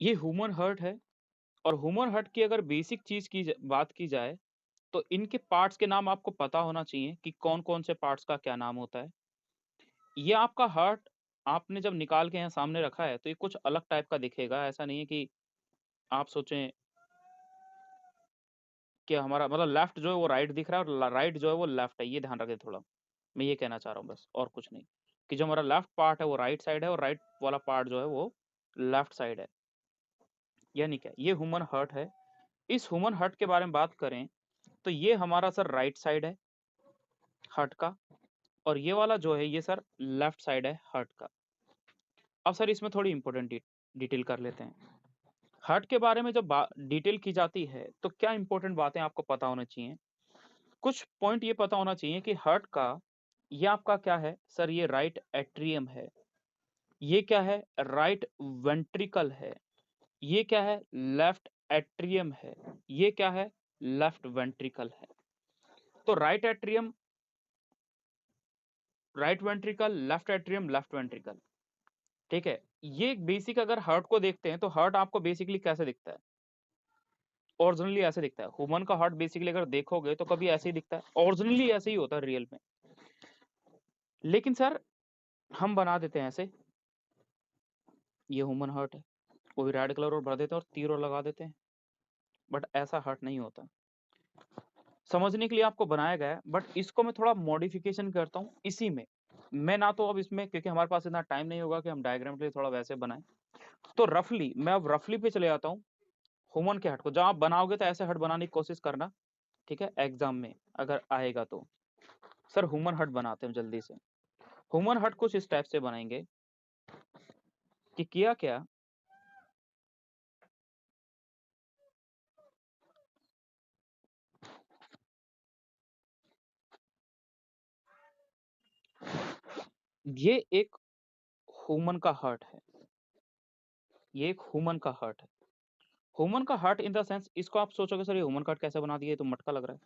ये human heart है और ह्यूमन हार्ट की अगर बेसिक चीज़ की बात की जाए, तो इनके पार्ट्स के नाम आपको पता होना चाहिए कि कौन-कौन से पार्ट्स का क्या नाम होता है। ये आपका हार्ट आपने जब निकाल के यहाँ सामने रखा है, तो ये कुछ अलग टाइप का दिखेगा। ऐसा नहीं है कि आप सोचें कि हमारा मतलब लेफ्ट जो है वो राइट दिख रहा है और ल राइट जो है वो लेफ्ट है, ये ध्यान रखें थोड़ा। मैं ये कहना चाह रहा हूँ बस और कुछ नहीं, कि जो हमारा लेफ्ट पार्ट है वो राइट साइड है और राइट वाला पार्ट जो है वो लेफ्ट साइड है। यानी क्या? ये ह्यूमन हार्ट है। इस ह्यूमन हार्ट के बारे में बात करें, तो ये हमारा सर राइट साइड है हार्ट का और ये वाला जो है ये सर लेफ्ट साइड है हार्ट का। अब सर इसमें थोड़ी इंपॉर्टेंट डिटेल कर लेते हैं। हार्ट के बारे में जब डिटेल की जाती है, तो क्या इंपॉर्टेंट बातें आपको पता होना चाहिए। कुछ पॉइंट ये पता होना चाहिए कि हार्ट का ये आपका क्या है सर, ये राइट एट्रियम है। ये क्या है? राइट वेंट्रिकल है। ये क्या है? लेफ्ट एट्रियम है। ये क्या है? लेफ्ट वेंट्रिकल है। तो right atrium, right ventricle, left atrium, left ventricle, ठीक है। ये बेसिक अगर हार्ट को देखते हैं, तो हार्ट आपको बेसिकली कैसे दिखता है? ओरिजिनली ऐसे दिखता है। ह्यूमन का हार्ट बेसिकली अगर देखोगे तो कभी ऐसे ही दिखता है, ओरिजिनली ऐसे ही होता है रियल में। लेकिन सर हम बना देते हैं ऐसे, ये ह्यूमन हार्ट है, वो भी रेड कलर और भर देते हैं और तीर और लगा देते हैं, बट ऐसा हार्ट नहीं होता। समझने के लिए आपको बनाया गया है, बट इसको मैं थोड़ा मॉडिफिकेशन करता हूँ इसी में। मैं ना तो अब इसमें, क्योंकि हमारे पास इतना टाइम नहीं होगा कि हम डायग्राम के लिए थोड़ा वैसे बनाएं, तो रफली मैं अब रफली पे चले जाता हूँ ह्यूमन के हार्ट को। जब आप बनाओगे तो ऐसे हार्ट बनाने की कोशिश करना, ठीक है, एग्जाम में अगर आएगा तो। सर ह्यूमन हार्ट बनाते हैं जल्दी से। ह्यूमन हार्ट कुछ इस टाइप से बनाएंगे कि किया क्या, ये एक ह्यूमन का हार्ट है, ये एक ह्यूमन का हार्ट है। ह्यूमन का हार्ट इन द सेंस, इसको आप सोचोगे सर ये ह्यूमन का हार्ट कैसे बना दिया, ये तो मटका लग रहा है,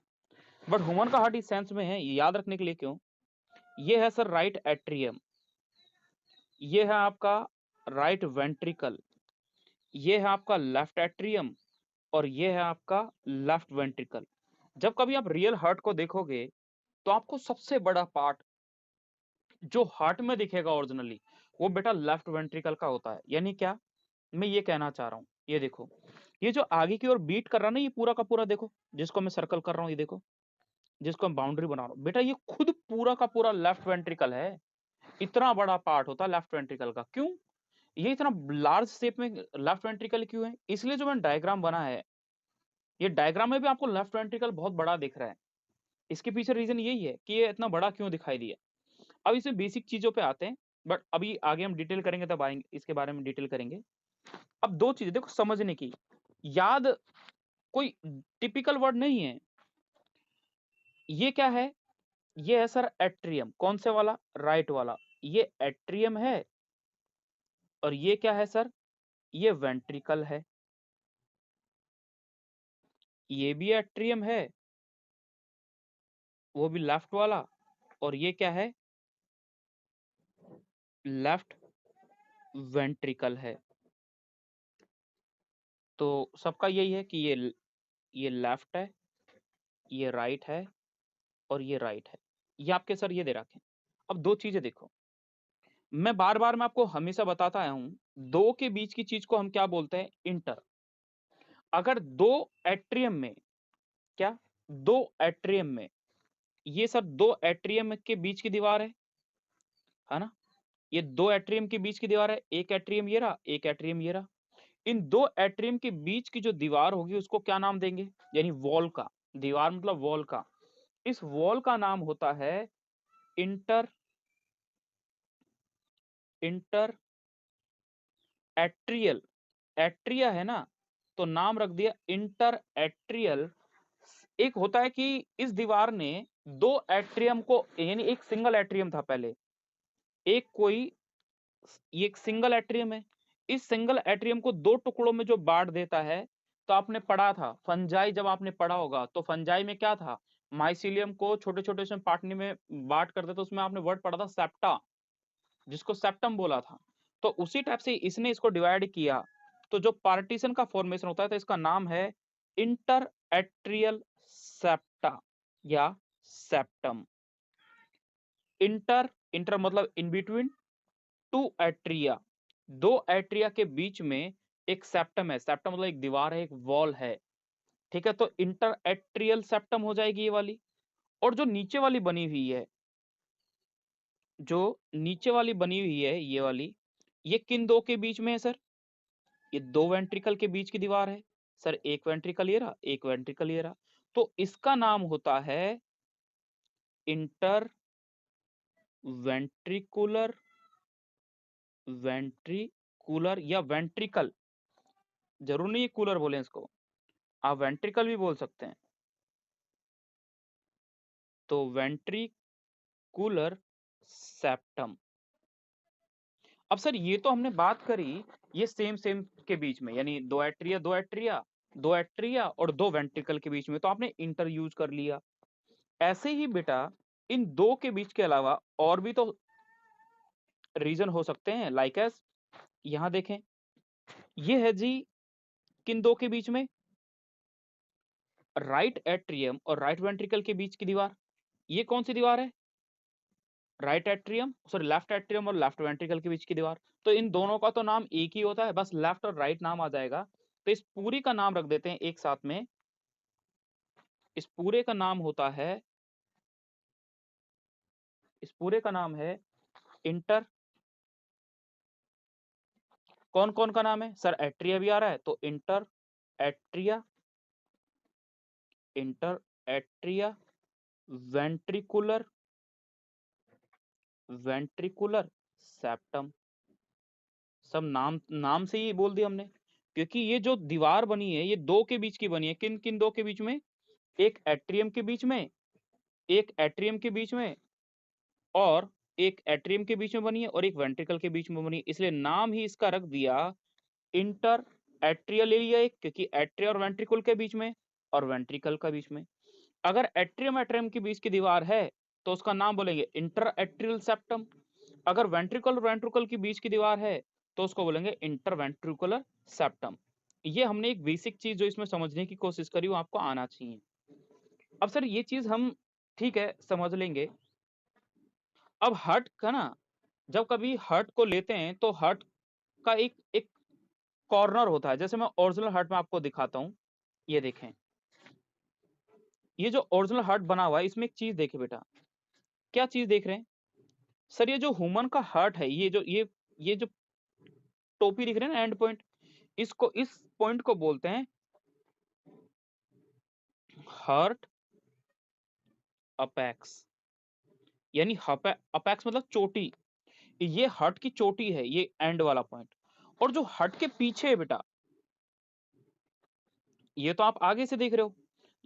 बट ह्यूमन का हार्ट इस सेंस में है, याद रखने के लिए क्यों। ये है सर राइट एट्रियम, ये है आपका राइट वेंट्रिकल, ये है आपका लेफ्ट एट्रियम और ये है आपका लेफ्ट वेंट्रिकल। जब कभी आप रियल हार्ट को देखोगे, तो आपको सबसे बड़ा पार्ट जो हार्ट में दिखेगा ओरिजिनली, वो बेटा लेफ्ट वेंट्रिकल का होता है। यानी क्या मैं ये कहना चाह रहा हूं, ये देखो, ये जो आगे की ओर बीट कर रहा है ना, ये पूरा का पूरा देखो, जिसको मैं सर्कल कर रहा हूं, ये देखो, जिसको मैं बाउंड्री बना रहा हूं, बेटा ये खुद पूरा का पूरा लेफ्ट वेंट्रिकल है। इतना बड़ा पार्ट होता है लेफ्ट वेंट्रिकल का। क्यों ये इतना लार्ज शेप में लेफ्ट वेंट्रिकल क्यों है? इसलिए जो मैंने डायग्राम बना है, ये डायग्राम में भी आपको लेफ्ट वेंट्रिकल बहुत बड़ा दिख रहा है। इसके पीछे रीजन यही है कि ये इतना बड़ा क्यों दिखाई दिया। अब इसे बेसिक चीजों पे आते हैं, बट अभी आगे हम डिटेल करेंगे तब आएंगे इसके बारे में डिटेल करेंगे। अब दो चीजें देखो समझने की, याद कोई टिपिकल वर्ड नहीं है। ये क्या है? ये है सर एट्रियम। कौन से वाला? राइट वाला। ये एट्रियम है और ये क्या है सर? ये वेंट्रिकल है। ये भी एट्रियम है, वो भी लेफ्ट वाला, और ये क्या है? लेफ्ट वेंट्रिकल है। तो सबका यही है कि ये लेफ्ट है, ये राइट है और ये राइट है। ये आपके सर ये दे रखे हैं। अब दो चीजें देखो, मैं आपको हमेशा बताता आया हूं, दो के बीच की चीज को हम क्या बोलते हैं? इंटर। अगर दो एट्रियम में, क्या, दो एट्रियम में, ये सर दो एट्रियम के बीच की दीवार है ना, ये दो एट्रियम के बीच की दीवार है, एक एट्रियम ये रहा, एक एट्रियम ये रहा। इन दो एट्रियम के बीच की जो दीवार होगी उसको क्या नाम देंगे? यानी वॉल का, दीवार मतलब वॉल का, इस वॉल का नाम होता है इंटर, इंटर एट्रियल। एट्रिया है ना, तो नाम रख दिया इंटर एट्रियल। एक होता है कि इस दीवार ने दो एट्रियम को, यानी एक सिंगल एट्रियम था पहले, एक कोई, ये एक सिंगल एट्रियम है, इस सिंगल एट्रियम को दो टुकड़ों में जो बांट देता है। तो आपने पढ़ा था फंजाई, जब आपने पढ़ा होगा तो फंजाई में क्या था, माइसिलियम को छोटे छोटे उसमें पार्टने में बांट करते, तो उसमें आपने वर्ड पढ़ा था सेप्टा, जिसको सेप्टम बोला था। तो उसी टाइप से इसने इसको डिवाइड किया, तो जो पार्टीशन का फॉर्मेशन होता है तो इसका नाम है इंटर एट्रियल सेप्टा या सेप्टम। इंटर इंटर मतलब इन बिटवीन टू एट्रिया, दो एट्रिया के बीच में एक सेप्टम है। सेप्टम मतलब एक दीवार है, एक वॉल है, ठीक है। तो इंटर एट्रियल सेप्टम हो जाएगी ये वाली। और जो नीचे वाली बनी हुई है, जो नीचे वाली बनी हुई है ये वाली, ये किन दो के बीच में है सर? ये दो वेंट्रिकल के बीच की दीवार है सर। एक वेंट्रिकल ये रहा, एक वेंट्रिकल ये रहा। तो इसका नाम होता है इंटर वेंट्रिकुलर, वेंट्रिकुलर या वेंट्रिकल, जरूर नहीं ये कूलर बोले इसको, आप वेंट्रिकल भी बोल सकते हैं। तो वेंट्रिकुलर सेप्टम। अब सर ये तो हमने बात करी ये सेम सेम के बीच में, यानी दो एट्रिया दो एट्रिया, दो एट्रिया और दो वेंट्रिकल के बीच में, तो आपने इंटर यूज कर लिया। ऐसे ही बेटा इन दो के बीच के अलावा और भी तो रीजन हो सकते हैं, लाइक एस यहां देखें, ये है जी किन दो के बीच में, राइट एट्रियम और राइट वेंट्रिकल के बीच की दीवार। ये कौन सी दीवार है? Right atrium sorry left atrium और लेफ्ट वेंट्रिकल के बीच की दीवार। तो इन दोनों का तो नाम एक ही होता है, बस लेफ्ट और राइट नाम आ जाएगा। तो इस पूरी का नाम रख देते हैं एक साथ में, इस पूरे का नाम होता है, इस पूरे का नाम है इंटर, कौन कौन का नाम है सर? एट्रिया भी आ रहा है तो inter atria, inter atria, ventricular, ventricular septum. सब नाम नाम से ही बोल दिया हमने, क्योंकि ये जो दीवार बनी है ये दो के बीच की बनी है। किन किन दो के बीच में? एक एट्रियम के बीच में, एक एट्रियम के बीच में, और एक एट्रियम के बीच में बनी है और एक वेंट्रिकल के बीच में बनी है। इसलिए नाम ही इसका रख दिया इंटर एट्रियल ले लिया एक, क्योंकि एट्रिया और वेंट्रिकल के बीच में और वेंट्रिकल का बीच में। अगर एट्रियम एट्रियम के बीच की दीवार है तो उसका नाम बोलेंगे इंटर एट्रियल सेप्टम। अगर वेंट्रिकल और वेंट्रिकल के बीच की दीवार है तो उसको बोलेंगे इंटर वेंट्रिकुलर सेप्टम। ये हमने एक बेसिक चीज जो इसमें समझने की कोशिश करी वो आपको आना चाहिए। अब सर ये चीज हम ठीक है समझ लेंगे। अब हार्ट का ना, जब कभी हार्ट को लेते हैं तो हार्ट का एक एक कॉर्नर होता है। जैसे मैं ओरिजिनल हार्ट में आपको दिखाता हूं, ये देखें, ये जो ओरिजिनल हार्ट बना हुआ है इसमें एक चीज देखे बेटा, क्या चीज देख रहे हैं सर? ये जो ह्यूमन का हार्ट है, ये जो टोपी दिख रहे हैं ना एंड पॉइंट, इसको इस पॉइंट को बोलते हैं हार्ट अपेक्स, यानी अपेक्स मतलब चोटी। ये हार्ट की चोटी है ये एंड वाला पॉइंट। और जो हार्ट के पीछे है बेटा, ये तो आप आगे से देख रहे हो,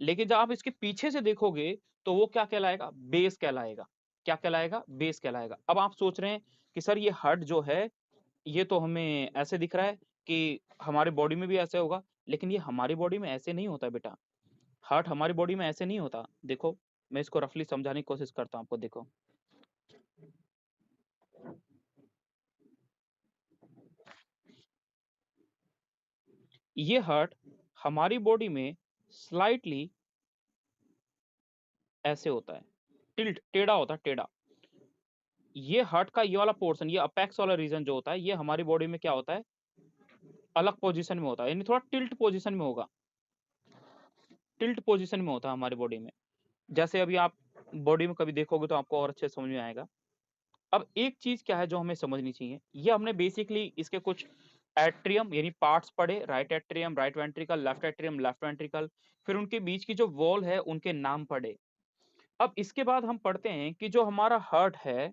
लेकिन जब आप इसके पीछे से देखोगे तो वो क्या कहलाएगा? बेस कहलाएगा। क्या कहलाएगा? बेस कहलाएगा। अब आप सोच रहे हैं कि सर ये हार्ट जो है ये तो हमें ऐसे दिख रहा है कि हमारे बॉडी में भी ऐसे होगा, लेकिन ये हमारी बॉडी में ऐसे नहीं होता बेटा। हार्ट हमारी बॉडी में ऐसे नहीं होता। देखो मैं इसको रफली समझाने की कोशिश करता हूं आपको। देखो ये हार्ट हमारी बॉडी में स्लाइटली ऐसे होता है, टिल्ट टेढ़ा होता है, टेढ़ा। ये हार्ट का ये वाला पोर्शन, ये अपेक्स वाला रीजन जो होता है, ये हमारी बॉडी में क्या होता है? अलग पोजीशन में होता है, यानी थोड़ा टिल्ट पोजीशन में होगा, टिल्ट पोजीशन में होता है हमारी बॉडी में। जैसे अभी आप बॉडी में कभी देखोगे तो आपको और अच्छे समझ में आएगा। अब एक चीज क्या है जो हमें समझनी चाहिए, ये हमने बेसिकली इसके कुछ एट्रियम यानी पार्ट्स पढ़े, right atrium, right ventricle, left atrium, left ventricle, फिर उनके बीच की जो वॉल है उनके नाम पढ़े। अब इसके बाद हम पढ़ते हैं कि जो हमारा हार्ट है,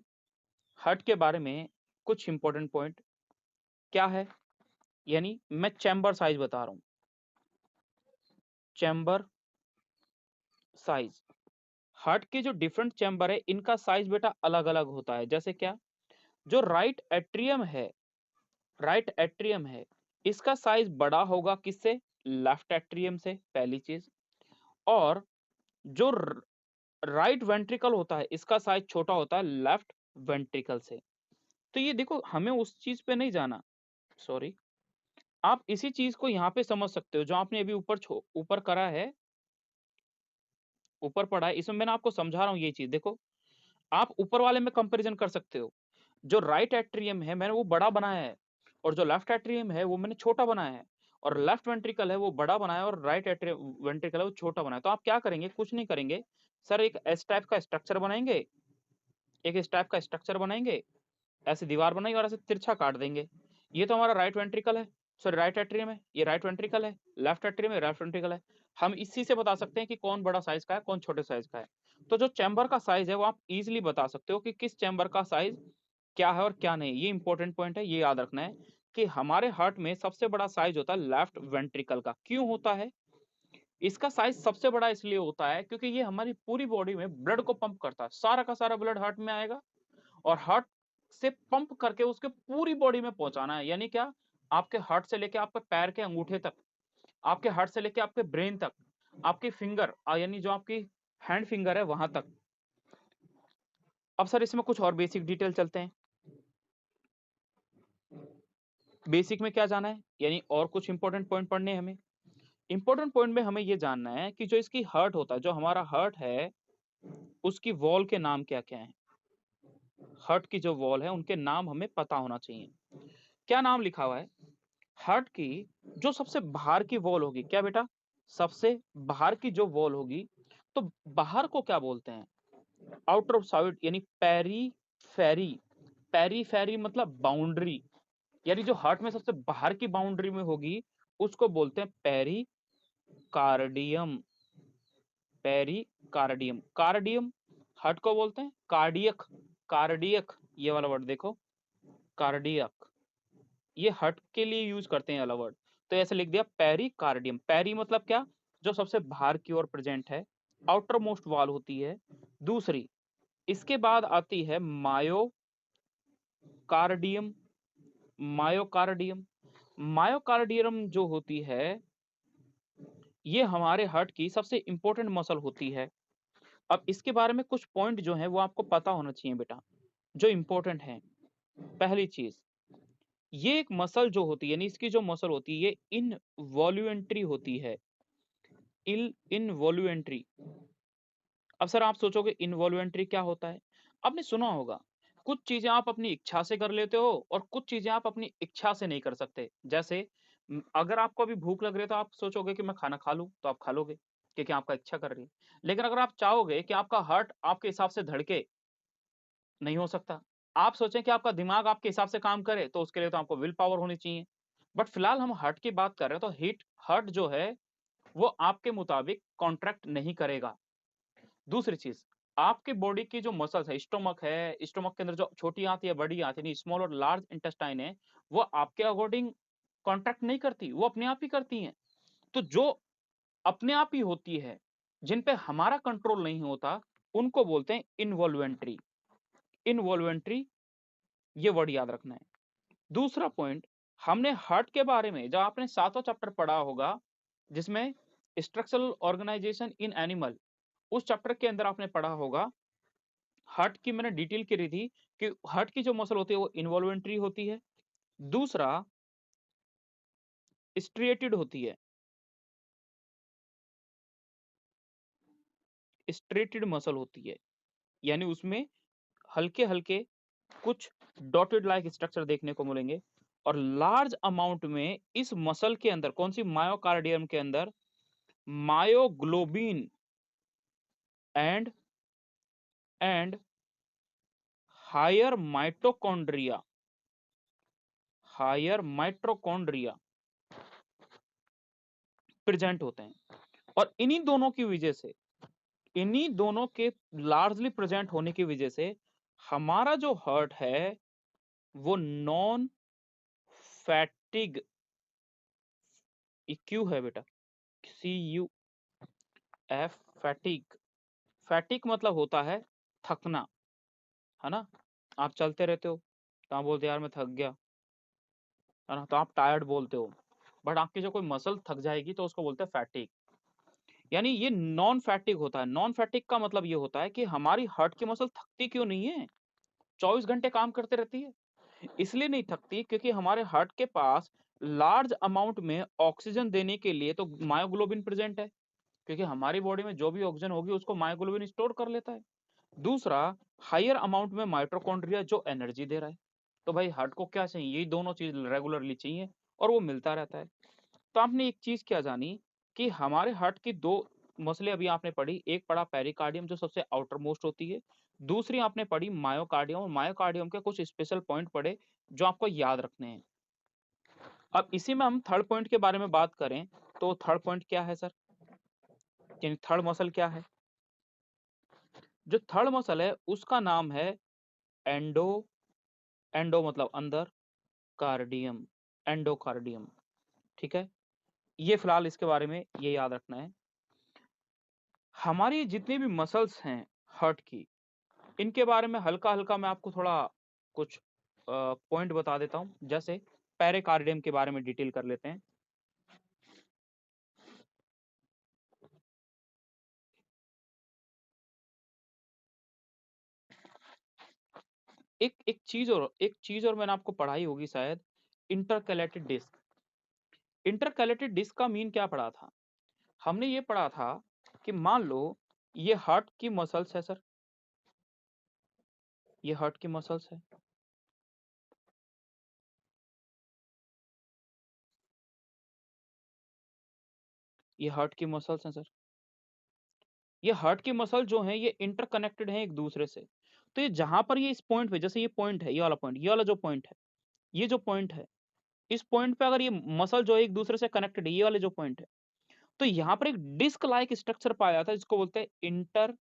हार्ट के बारे में कुछ इंपॉर्टेंट पॉइंट क्या है, यानी मैं चैम्बर साइज बता रहा हूं, चैम्बर साइज। हार्ट के जो डिफरेंट चैम्बर है इनका साइज बेटा अलग अलग होता है। जैसे क्या, जो राइट एट्रियम है, राइट एट्रियम है, इसका साइज बड़ा होगा किससे? लेफ्ट एट्रियम से, पहली चीज। और जो राइट वेंट्रिकल होता है इसका साइज छोटा होता है लेफ्ट वेंट्रिकल से। तो ये देखो हमें उस चीज पे नहीं जाना, सॉरी, आप इसी चीज को यहाँ पे समझ सकते हो जो आपने अभी ऊपर करा है, ऊपर पढ़ा है, इसमें मैंने आपको समझा रहा हूँ ये चीज। देखो, आप ऊपर वाले में कंपैरिजन कर सकते हो। जो राइट एट्रियम है मैंने वो बड़ा बनाया है, और जो लेफ्ट एट्रियम है वो मैंने छोटा बनाया है, और लेफ्ट वेंट्रिकल है वो बड़ा बनाया है, और राइट एट्रियम वेंट्रिकल है वो छोटा बनाया है। तो आप क्या करेंगे? कुछ नहीं करेंगे सर, एक एस टाइप का स्ट्रक्चर बनाएंगे, एक इस टाइप का स्ट्रक्चर बनाएंगे, ऐसे दीवार बनाएंगे और ऐसे तिरछा काट देंगे। ये तो हमारा राइट वेंट्रिकल है, सॉरी राइट एट्रियम है, ये राइट वेंट्रिकल है, लेफ्ट एट्रियम है, लेफ्ट वेंट्रिकल है। हम इसी से बता सकते हैं कि कौन बड़ा साइज का है, कौन छोटे साइज का है। तो जो चैम्बर का साइज है वो आप इजीली बता सकते हो कि किस चैम्बर का साइज क्या है और क्या नहीं। ये इंपॉर्टेंट पॉइंट है, ये याद रखना है कि हमारे हार्ट में सबसे बड़ा साइज होता है लेफ्ट वेंट्रिकल का। क्यों होता है? इसका साइज सबसे बड़ा इसलिए होता है क्योंकि ये हमारी पूरी बॉडी में ब्लड को पंप करता है। सारा का सारा ब्लड हार्ट में आएगा, और हार्ट से पंप करके उसके पूरी बॉडी में पहुंचाना है। यानी क्या? आपके हार्ट से लेके आपके पैर के अंगूठे तक, आपके हार्ट से लेके आपके ब्रेन तक, आपकी फिंगर यानी जो आपकी हैंड फिंगर है वहां तक। अब सर इसमें कुछ और बेसिक डिटेल चलते हैं। बेसिक में क्या जाना है, यानी और कुछ इंपॉर्टेंट पॉइंट पढ़ने हैं हमें। इंपॉर्टेंट पॉइंट में हमें यह जानना है कि जो इसकी हार्ट होता है, जो हमारा हार्ट है, उसकी वॉल के नाम क्या क्या है। हार्ट की जो वॉल है उनके नाम हमें पता होना चाहिए। क्या नाम लिखा हुआ है? हार्ट की जो सबसे बाहर की वॉल होगी, क्या बेटा? सबसे बाहर की जो वॉल होगी, तो बाहर को क्या बोलते हैं? आउटर साइड, यानी पेरीफेरी। पेरीफेरी मतलब बाउंड्री, यानी जो हार्ट में सबसे बाहर की बाउंड्री में होगी उसको बोलते हैं पेरिकार्डियम। पेरिकार्डियम, कार्डियम हार्ट को बोलते हैं, कार्डियक, कार्डियक ये वाला वर्ड देखो, कार्डियक, ये हार्ट के लिए यूज करते हैं वाला वर्ड। तो ऐसे लिख दिया पेरिकार्डियम। पेरी मतलब क्या? जो सबसे बाहर की ओर प्रेजेंट है, आउटर मोस्ट वॉल होती है। दूसरी, इसके बाद आती है मायोकार्डियम। मायोकार्डियम, मायोकार्डियम जो होती है ये हमारे हार्ट की सबसे इंपॉर्टेंट मसल होती है। अब इसके बारे में कुछ पॉइंट जो है वो आपको पता होना चाहिए बेटा, जो इंपॉर्टेंट है। पहली चीज, ये एक मसल जो होती है, यानी इसकी जो मसल होती है ये इनवॉल्यूंटरी होती है। इनवॉल्यूंटरी। अब सर आप सोचोगे इनवॉल्यूंटरी क्या होता है? आपने सुना होगा, कुछ चीजें आप अपनी इच्छा से कर लेते हो और कुछ चीजें आप अपनी इच्छा से नहीं कर सकते। जैसे अगर आपको अभी भूख लग रही है तो आप सोचोगे कि मैं खाना खा लूं, तो आप खा लोगे क्योंकि आपका इच्छा कर रही है। लेकिन अगर आप चाहोगे कि आपका हार्ट आपके हिसाब से धड़के, नहीं हो सकता। आप सोचें कि आपका दिमाग आपके हिसाब से काम करे, तो उसके लिए तो आपको विल पावर होनी चाहिए। बट फिलहाल हम हार्ट की बात कर रहे हैं, तो हार्ट जो है वो आपके मुताबिक कॉन्ट्रैक्ट नहीं करेगा। दूसरी चीज, आपके बॉडी की जो मसल्स है, स्टोमक है, स्टोमक के अंदर जो छोटी आंत या बड़ी आंत यानी स्मॉल और लार्ज इंटेस्टाइन है, वो आपके अकॉर्डिंग कॉन्ट्रैक्ट नहीं करती, वो अपने आप ही करती हैं। तो जो अपने आप ही होती है, जिन पे हमारा कंट्रोल नहीं होता, उनको बोलते हैं इनवॉल्वेंट्री। इनवॉल्वेंट्री, ये वर्ड याद रखना है। दूसरा पॉइंट, हमने हार्ट के बारे में जब आपने 7वां चैप्टर पढ़ा होगा, जिसमें स्ट्रक्चरल ऑर्गेनाइजेशन इन एनिमल, उस चैप्टर के अंदर आपने पढ़ा होगा, हार्ट की मैंने डिटेल की रही थी कि हार्ट की जो मसल होती है वो इन्वॉल्वेंट्री होती है। दूसरा, स्ट्रिएटेड होती है, स्ट्रेटेड मसल होती है, यानी उसमें हल्के हल्के कुछ डॉटेड लाइक स्ट्रक्चर देखने को मिलेंगे। और लार्ज अमाउंट में इस मसल के अंदर, कौन सी? मायोकार्डियम के अंदर myoglobin and and higher mitochondria, higher mitochondria present होते हैं। और इन्हीं दोनों की वजह से, इन्हीं दोनों के लार्जली प्रेजेंट होने की वजह से हमारा जो हार्ट है वो नॉन फैटिग, क्यू है बेटा, CUF, फैटिग। फैटिग मतलब होता है थकना, है ना? आप चलते रहते हो तो आप बोलते हो यार मैं थक गया, है ना, तो आप टायर्ड बोलते हो। बट आपकी जो कोई मसल थक जाएगी तो उसको बोलते हैं फैटिग। यानी ये नॉन फैटिग होता है। नॉन फैटिग का मतलब ये होता है कि हमारी हार्ट की मसल थकती क्यों नहीं है, 24 घंटे काम करते रहती है। इसलिए नहीं थकती क्योंकि हमारे हार्ट के पास लार्ज अमाउंट में ऑक्सीजन देने के लिए तो मायोग्लोबिन प्रेजेंट है, क्योंकि हमारी बॉडी में जो भी ऑक्सीजन होगी उसको मायोग्लोबिन स्टोर कर लेता है। दूसरा, हायर अमाउंट में माइटोकॉन्ड्रिया जो एनर्जी दे रहा है। तो भाई हार्ट को क्या चाहिए? ये दोनों चीज रेगुलरली चाहिए और वो मिलता रहता है। तो आपने एक चीज क्या जानी कि हमारे हार्ट की दो मसले अभी आपने पढ़ी, एक पढ़ा पेरिकार्डियम जो सबसे आउटर मोस्ट होती है, दूसरी आपने पढ़ी मायोकार्डियम, और मायोकार्डियम के कुछ स्पेशल पॉइंट पढ़े जो आपको याद रखने हैं। अब इसी में हम थर्ड पॉइंट के बारे में बात करें तो थर्ड पॉइंट क्या है सर? यानी थर्ड मसल क्या है? जो थर्ड मसल है उसका नाम है एंडो, एंडो मतलब अंदर, कार्डियम, एंडोकार्डियम। ठीक है, ये फिलहाल इसके बारे में ये याद रखना है। हमारी जितनी भी मसल्स हैं हार्ट की, इनके बारे में हल्का हल्का मैं आपको थोड़ा कुछ पॉइंट बता देता हूं। जैसे पेरिकार्डियम के बारे में डिटेल कर लेते हैं। एक चीज और मैंने आपको पढ़ाई होगी शायद, इंटरकैलेटेड डिस्क। इंटरकैलेटेड डिस्क का मीन क्या पढ़ा था? हमने ये पढ़ा था कि मान लो ये हार्ट की मसल्स है सर, ये हार्ट की मसल्स है, ये हार्ट की मसल्स हैं सर। ये हार्ट की मसल जो है ये इंटरकनेक्टेड है एक दूसरे से। तो ये जहां पर ये इस पॉइंट पे, जैसे ये पॉइंट है, ये वाला पॉइंट, ये वाला जो पॉइंट है, ये जो पॉइंट है, इस पॉइंट पे अगर ये मसल जो है एक दूसरे से कनेक्टेड है, ये वाले जो पॉइंट है, तो यहाँ पर एक डिस्क लाइक स्ट्रक्चर पाया जाता है जिसको बोलते हैं इंटर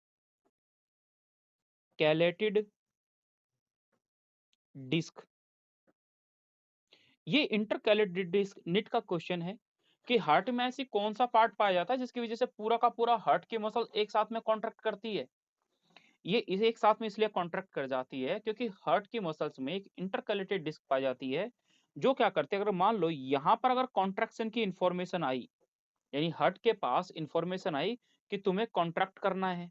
कैलेटेड डिस्क। ये इंटरकैलेटेड डिस्क निट का क्वेश्चन है कि हार्ट में ऐसी कौन सा पार्ट पाया जाता है जिसकी वजह से पूरा का पूरा हार्ट की मसल एक साथ में कॉन्ट्रैक्ट करती है। ये इसे एक साथ में इसलिए कॉन्ट्रैक्ट कर जाती है क्योंकि हार्ट की मसल्स में एक इंटरकैलेटेड डिस्क पाई जाती है जो क्या करती है, अगर मान लो यहाँ पर अगर कॉन्ट्रैक्शन की इंफॉर्मेशन आई, यानी हार्ट के पास इंफॉर्मेशन आई कि तुम्हें कॉन्ट्रैक्ट करना है,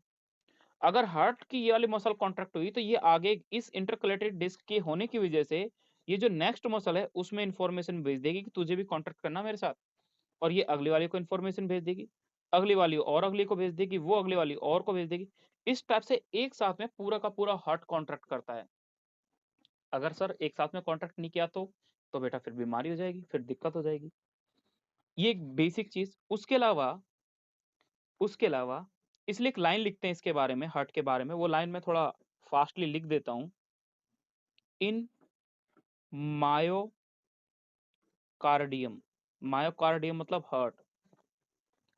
अगर हार्ट की ये वाली मसल कॉन्ट्रैक्ट हुई तो ये आगे इस इंटरकलेटेड डिस्क के होने की वजह से ये जो नेक्स्ट मसल है उसमें इंफॉर्मेशन भेज देगी कि तुझे भी कॉन्ट्रैक्ट करना मेरे साथ, और ये अगली वाली को इंफॉर्मेशन भेज देगी, अगली वाली और अगली को भेज देगी, वो अगली वाली और को भेज देगी। इस टाइप से एक साथ में पूरा का पूरा हार्ट कॉन्ट्रैक्ट करता है। अगर सर एक साथ में कॉन्ट्रैक्ट नहीं किया तो बेटा फिर बीमारी हो जाएगी, फिर दिक्कत हो जाएगी। ये एक बेसिक चीज। उसके अलावा इसलिए एक लाइन लिखते हैं इसके बारे में, हार्ट के बारे में, वो लाइन में थोड़ा फास्टली लिख देता हूं। इन मायोकार्डियम, मायोकार्डियम मतलब हार्ट,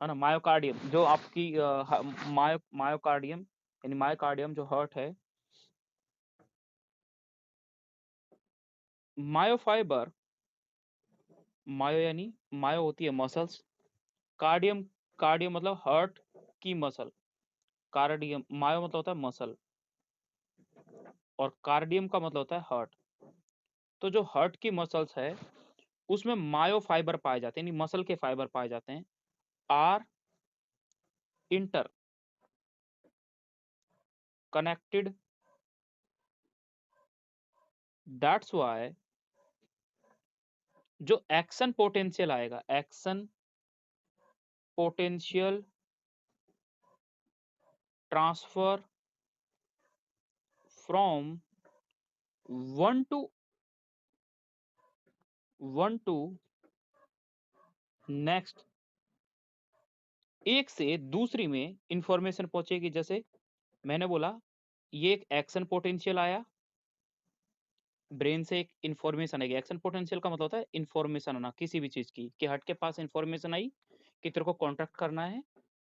है ना, मायोकार्डियम जो आपकी मायोकार्डियम यानी मायोकार्डियम जो हार्ट है, मायोफाइबर, मायो यानी मायो होती है मसल्स, कार्डियम, कार्डियम मतलब हार्ट की मसल, कार्डियम, मायो मतलब होता है मसल और कार्डियम का मतलब होता है हार्ट। तो जो हार्ट की मसल्स है उसमें मायोफाइबर पाए जाते हैं, यानी मसल के फाइबर पाए जाते हैं, are interconnected, that's why जो एक्शन पोटेंशियल आएगा, action potential transfer from one to next, एक से दूसरी में इंफॉर्मेशन पहुंचेगी। जैसे मैंने बोला ये एक एक्शन पोटेंशियल आया, ब्रेन से एक इंफॉर्मेशन आएगी। एक्शन पोटेंशियल का मतलब होता है इंफॉर्मेशन आना किसी भी चीज की, कि हार्ट के पास इंफॉर्मेशन आई कि तेरे को कॉन्ट्रैक्ट करना है,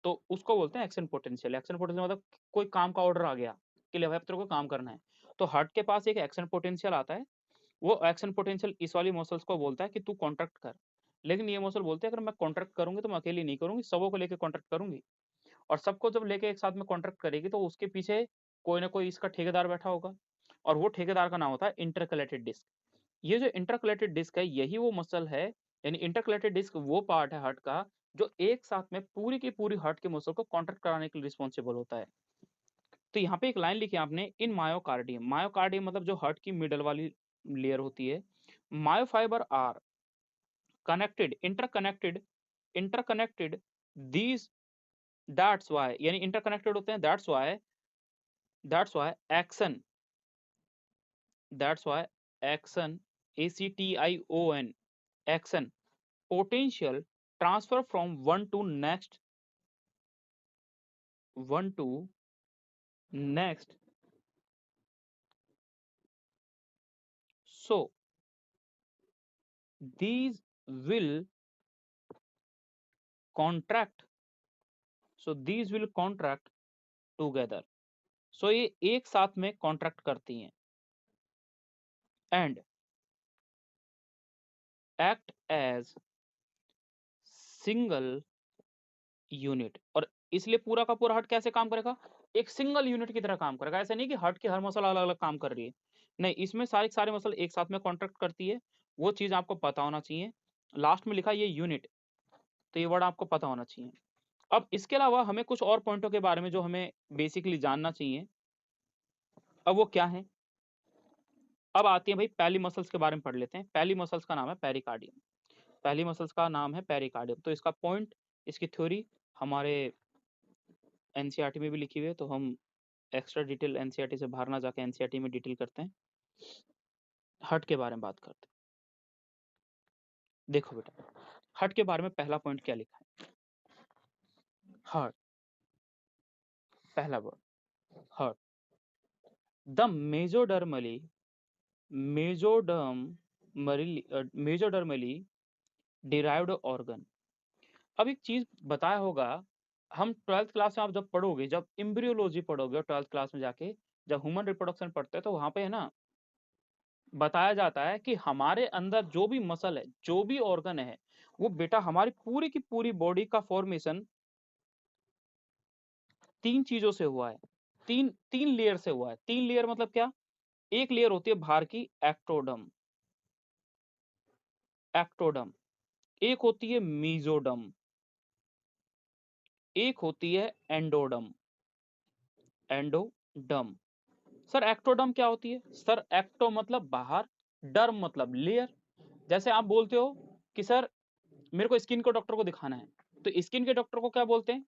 तो उसको बोलते हैं एक्शन पोटेंशियल। एक्शन पोटेंशियल मतलब कोई काम का ऑर्डर आ गया कि ले भाई अब तेरे को काम करना है, तो हार्ट के पास एक एक्शन पोटेंशियल आता है। वो एक्शन पोटेंशियल इस वाली मसल्स को बोलता है कि तू कॉन्ट्रैक्ट कर। लेकिन ये मसल बोलते हैं अगर मैं कॉन्ट्रैक्ट करूंगी तो मैं अकेली नहीं करूंगी, सबों को लेकर कॉन्ट्रैक्ट करूंगी, और सबको जब लेके एक साथ में कॉन्ट्रैक्ट करेगी तो उसके पीछे कोई ना कोई इसका ठेकेदार बैठा होगा, और वो ठेकेदार का नाम होता है इंटरकलेटेड डिस्क। ये जो इंटरकलेटेड डिस्क है यही वो मसल है, यानी इंटरकलेटेड डिस्क वो पार्ट है हार्ट का जो एक साथ में पूरी की पूरी हार्ट के मसल को कॉन्ट्रैक्ट कराने के लिए रिस्पॉन्सिबल होता है। तो यहाँ पे एक लाइन लिखी आपने, इन मायोकार्डियम, मायोकार्डियम मतलब जो हार्ट की मिडल वाली लेयर होती है, myofibre are connected, interconnected these, that's why, यानी interconnected होते हैं, that's why action, ACTION, action, potential transfer from one to next. So these will contract, together. So ये एक साथ में कॉन्ट्रैक्ट करती हैं and act as single unit. और इसलिए पूरा का पूरा हर्ट कैसे काम करेगा, एक सिंगल यूनिट की तरह काम करेगा। ऐसा नहीं कि हर्ट की हर मसल अलग अलग काम कर रही है, नहीं, इसमें सारे सारे मसल एक साथ में कॉन्ट्रैक्ट करती है। वो चीज आपको पता होना चाहिए। लास्ट में लिखा ये यूनिट, तो ये वर्ड आपको पता होना चाहिए। अब इसके अलावा हमें कुछ और पॉइंटों के बारे में जो हमें बेसिकली जानना चाहिए, अब वो क्या है। अब आती है भाई, पहली मसल्स के बारे में पढ़ लेते हैं। पहली मसल्स का नाम है पेरिकार्डियम। पहली मसल्स का नाम है पेरिकार्डियम। तो इसका पॉइंट, इसकी थ्योरी हमारे एनसीईआरटी में भी लिखी हुई है, तो हम एक्स्ट्रा डिटेल एनसीईआरटी से बाहर ना जाके एनसीईआरटी में डिटेल करते हैं। हर्ट के बारे में बात करते हैं। देखो बेटा, हर्ट के बारे में पहला पॉइंट क्या लिखा है, हर्ट, पहला word heart, the mesodermally derived organ. अब एक चीज बताया होगा, हम 12th क्लास में आप जब पढ़ोगे, जब एम्ब्रियोलॉजी पढ़ोगे 12th क्लास में जाके, जब ह्यूमन रिप्रोडक्शन पढ़ते हैं, तो वहां पे है ना बताया जाता है कि हमारे अंदर जो भी मसल है, जो भी ऑर्गन है, वो बेटा हमारी पूरी की पूरी बॉडी का फॉर्मेशन तीन चीजों से हुआ है, तीन तीन लेयर से हुआ है। तीन लेयर मतलब क्या, एक लेयर होती है बाहर की, एक्टोडम, एक होती है मीजोडम, एक होती है एंडोडम। सर एक्टोडम क्या होती है, सर एक्टो मतलब बाहर, डर्म मतलब लेयर। जैसे आप बोलते हो कि सर मेरे को स्किन के डॉक्टर को दिखाना है, तो स्किन के डॉक्टर को क्या बोलते हैं,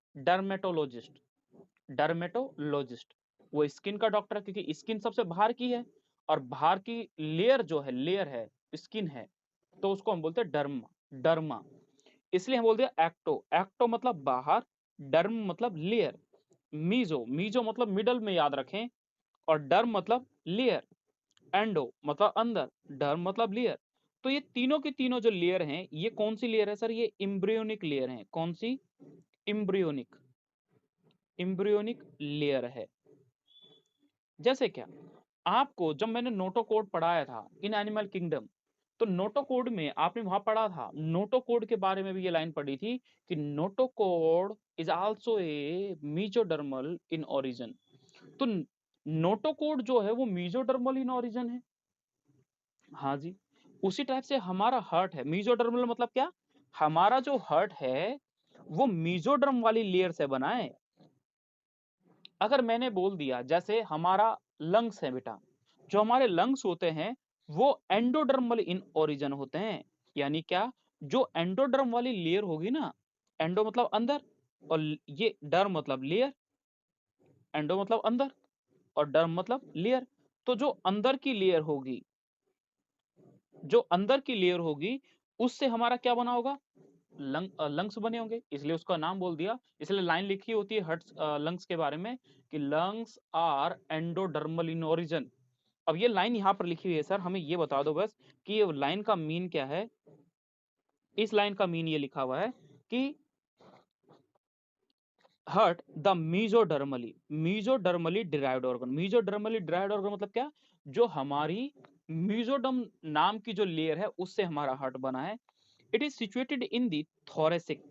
डर्मेटोलॉजिस्ट। वो स्किन का डॉक्टर है, क्योंकि स्किन सबसे बाहर की है, और बाहर की लेयर जो है, लेयर है, स्किन है, तो उसको हम बोलते हैं डर्मा। इसलिए हम बोलते हैं एक्टो मतलब बाहर, डर्म मतलब लेयर, मीजो मतलब मिडल में याद रखें, और डर्म मतलब लेयर, एंडो मतलब अंदर, डर्म मतलब लेयर। तो ये तीनों की तीनों जो लेयर हैं, ये कौन सी लेयर है सर, ये इम्ब्रियोनिक लेयर है। कौन सी, इम्ब्रियोनिक लेयर है। जैसे क्या, आपको जब मैंने नोटोकोड पढ़ाया था इन एनिमल किंगडम, तो नोटोकोड में आपने वहां पढ़ा था, नोटोकोड के बारे में भी ये लाइन पढ़ी थी कि notochord is also a mesodermal in origin. तो नोटोकोड जो है वो मीजोडर्मल इन ओरिजिन है। हाँ जी, उसी टाइप से हमारा हार्ट है। मीजोडर्मल मतलब क्या, हमारा जो हार्ट है वो मीजोडर्म वाली लेयर से बना है। अगर मैंने बोल दिया जैसे हमारा लंग्स है बेटा, जो हमारे लंग्स होते हैं वो एंडोडर्मल इन ओरिजिन होते हैं। यानी क्या, जो एंडोडर्म वाली लेयर होगी ना, एंडो मतलब अंदर, और ये डर्म मतलब लेयर, एंडो मतलब अंदर और डर्म मतलब लेयर। तो जो अंदर की लेयर होगी, उससे हमारा क्या बना होगा, लंग्स बने होंगे, इसलिए उसका नाम बोल दिया। इसलिए लाइन लिखी होती है हर्ट्स लंग्स के बारे में कि lungs are endodermal in origin. अब ये लाइन यहाँ पर लिखी हुई है सर, हमें ये बता दो बस कि ये लाइन का मीन क्या है। इस लाइन का मीन ये लिखा हुआ है कि heart the mesodermally derived organ. Mesodermally derived organ मतलब क्या, जो हमारी मीजोडर्म नाम की जो लेयर है उससे हमारा हार्ट बना है। It is situated in the thoracic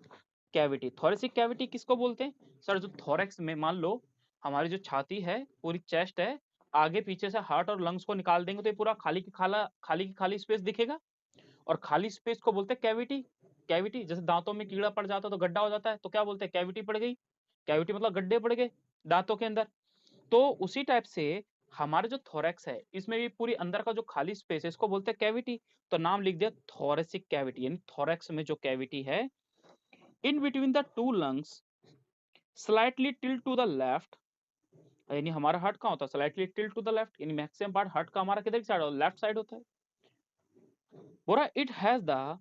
cavity. Thoracic cavity किसको बोलते हैं सर, जो थोरेक्स में, मान लो हमारी जो छाती है, पूरी चेस्ट है, आगे पीछे से हार्ट और लंग्स को निकाल देंगे तो ये पूरा खाली की खाली स्पेस दिखेगा, और खाली स्पेस को बोलते हैं कैविटी। कैविटी जैसे दांतों में कीड़ा पड़ जाता है तो गड्ढा हो जाता है, तो क्या बोलते हैं, कैविटी पड़ गई। कैविटी मतलब गड्ढे पड़ गए दांतों के अंदर। तो उसी टाइप से हमारे जो थोरैक्स है इसमें भी पूरी अंदर का जो खाली स्पेस है इसको बोलते हैं कैविटी, तो नाम लिख दिया थोरेसिक कैविटी, यानी थोरैक्स में जो कैविटी है in between the two lungs slightly tilt to the left, यानी हमारा हार्ट कहाँ होता है slightly tilt to the left, यानी मैक्सिमम पार्ट हार्ट का हमारा किधर की साइड होता है लेफ्ट साइड होता है। बोला it has the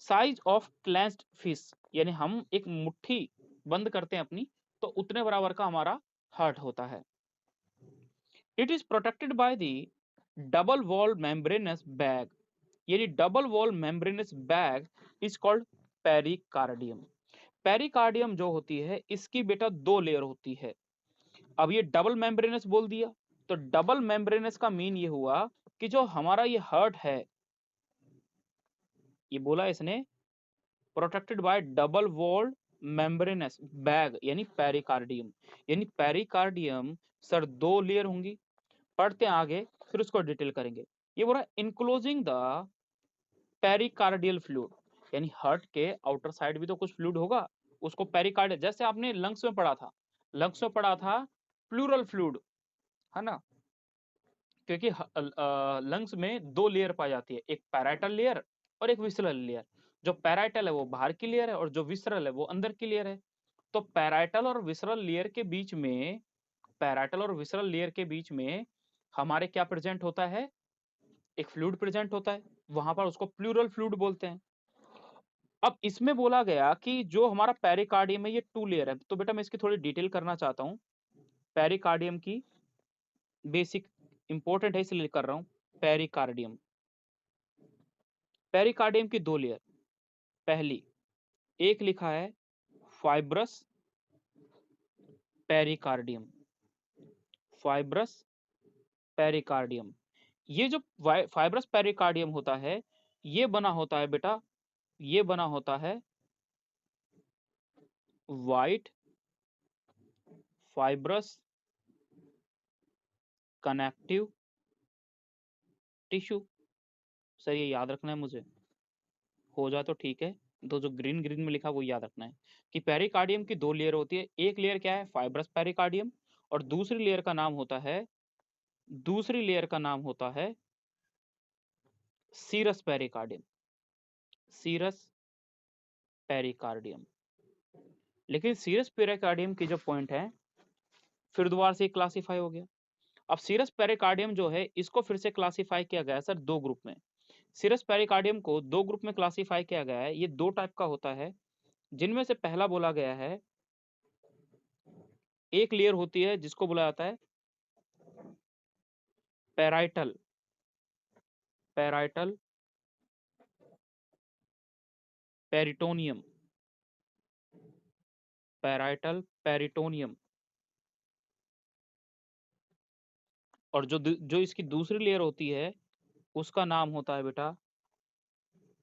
size of cleansed fish, यानी हम एक मुट्ठी बंद करते हैं अपनी तो उतने बराबर का हमारा हार्ट होता है। It is protected by the double wall membranous bag, यानी double wall membranous bag is called pericardium. Pericardium जो होती है इसकी बेटा दो लेयर होती है। अब ये डबल मेम्ब्रेनस बोल दिया तो डबल मेम्ब्रेनस का मीन ये हुआ कि जो हमारा ये हार्ट है, ये बोला इसने protected by double walled membranous bag यानी पेरिकार्डियम, यानी पेरिकार्डियम सर दो लेयर होंगी। पढ़ते हैं आगे फिर उसको डिटेल करेंगे। ये बोला इनक्लोजिंग द पेरिकार्डियल फ्लूइड, यानी हार्ट के आउटर साइड भी तो कुछ फ्लूइड होगा, उसको पेरिकार्डियल, जैसे आपने लंग्स में पढ़ा था, लंग्स में पढ़ा था प्लूरल फ्लूइड, है ना, क्योंकि लंग्स में दो लेयर पाई जाती है, एक पैराइटल लेयर और एक विसरल लेयर। जो पैराइटल है वो बाहर की लेयर है और जो विसरल है वो अंदर की लेयर है। तो पैराइटल और विसरल लेयर के बीच में, पैराइटल और विसरल लेयर के बीच में हमारे क्या प्रेजेंट होता है, एक फ्लूइड प्रेजेंट होता है, वहां पर उसको प्लूरल फ्लूइड बोलते हैं। अब इसमें बोला गया कि जो हमारा पेरिकार्डियम है ये टू लेयर है, तो बेटा मैं इसकी थोड़ी डिटेल करना चाहता हूँ। पेरिकार्डियम की बेसिक इंपॉर्टेंट है इसलिए कर रहा हूँ। पेरिकार्डियम, पेरिकार्डियम की दो लेयर, पहली एक लिखा है फाइब्रस पेरिकार्डियम, फाइब्रस पेरिकार्डियम। ये जो फाइब्रस पेरिकार्डियम होता है ये बना होता है बेटा, ये बना होता है white fibrous connective tissue. Sir ये याद रखना है मुझे, हो जाए तो ठीक है, तो जो ग्रीन ग्रीन में लिखा वो याद रखना है कि पेरिकार्डियम की दो लेयर होती है। एक लेयर क्या है फाइब्रस पेरिकार्डियम और दूसरी लेयर का नाम होता है, दूसरी लेयर का नाम होता है सीरस पेरिकार्डियम, सीरस पेरिकार्डियम। लेकिन सीरस पेरिकार्डियम की जो पॉइंट है फिर दोबारा से क्लासिफाई हो गया। अब सीरस पेरिकार्डियम जो है इसको फिर से क्लासिफाई किया गया है सर दो ग्रुप में। सीरस पेरिकार्डियम को दो ग्रुप में क्लासिफाई किया गया है, ये दो टाइप का होता है, जिनमें से पहला बोला गया है, एक लेयर होती है जिसको बोला जाता है parietal, parietal peritoneum, parietal peritoneum. और जो इसकी दूसरी लेयर होती है उसका नाम होता है बेटा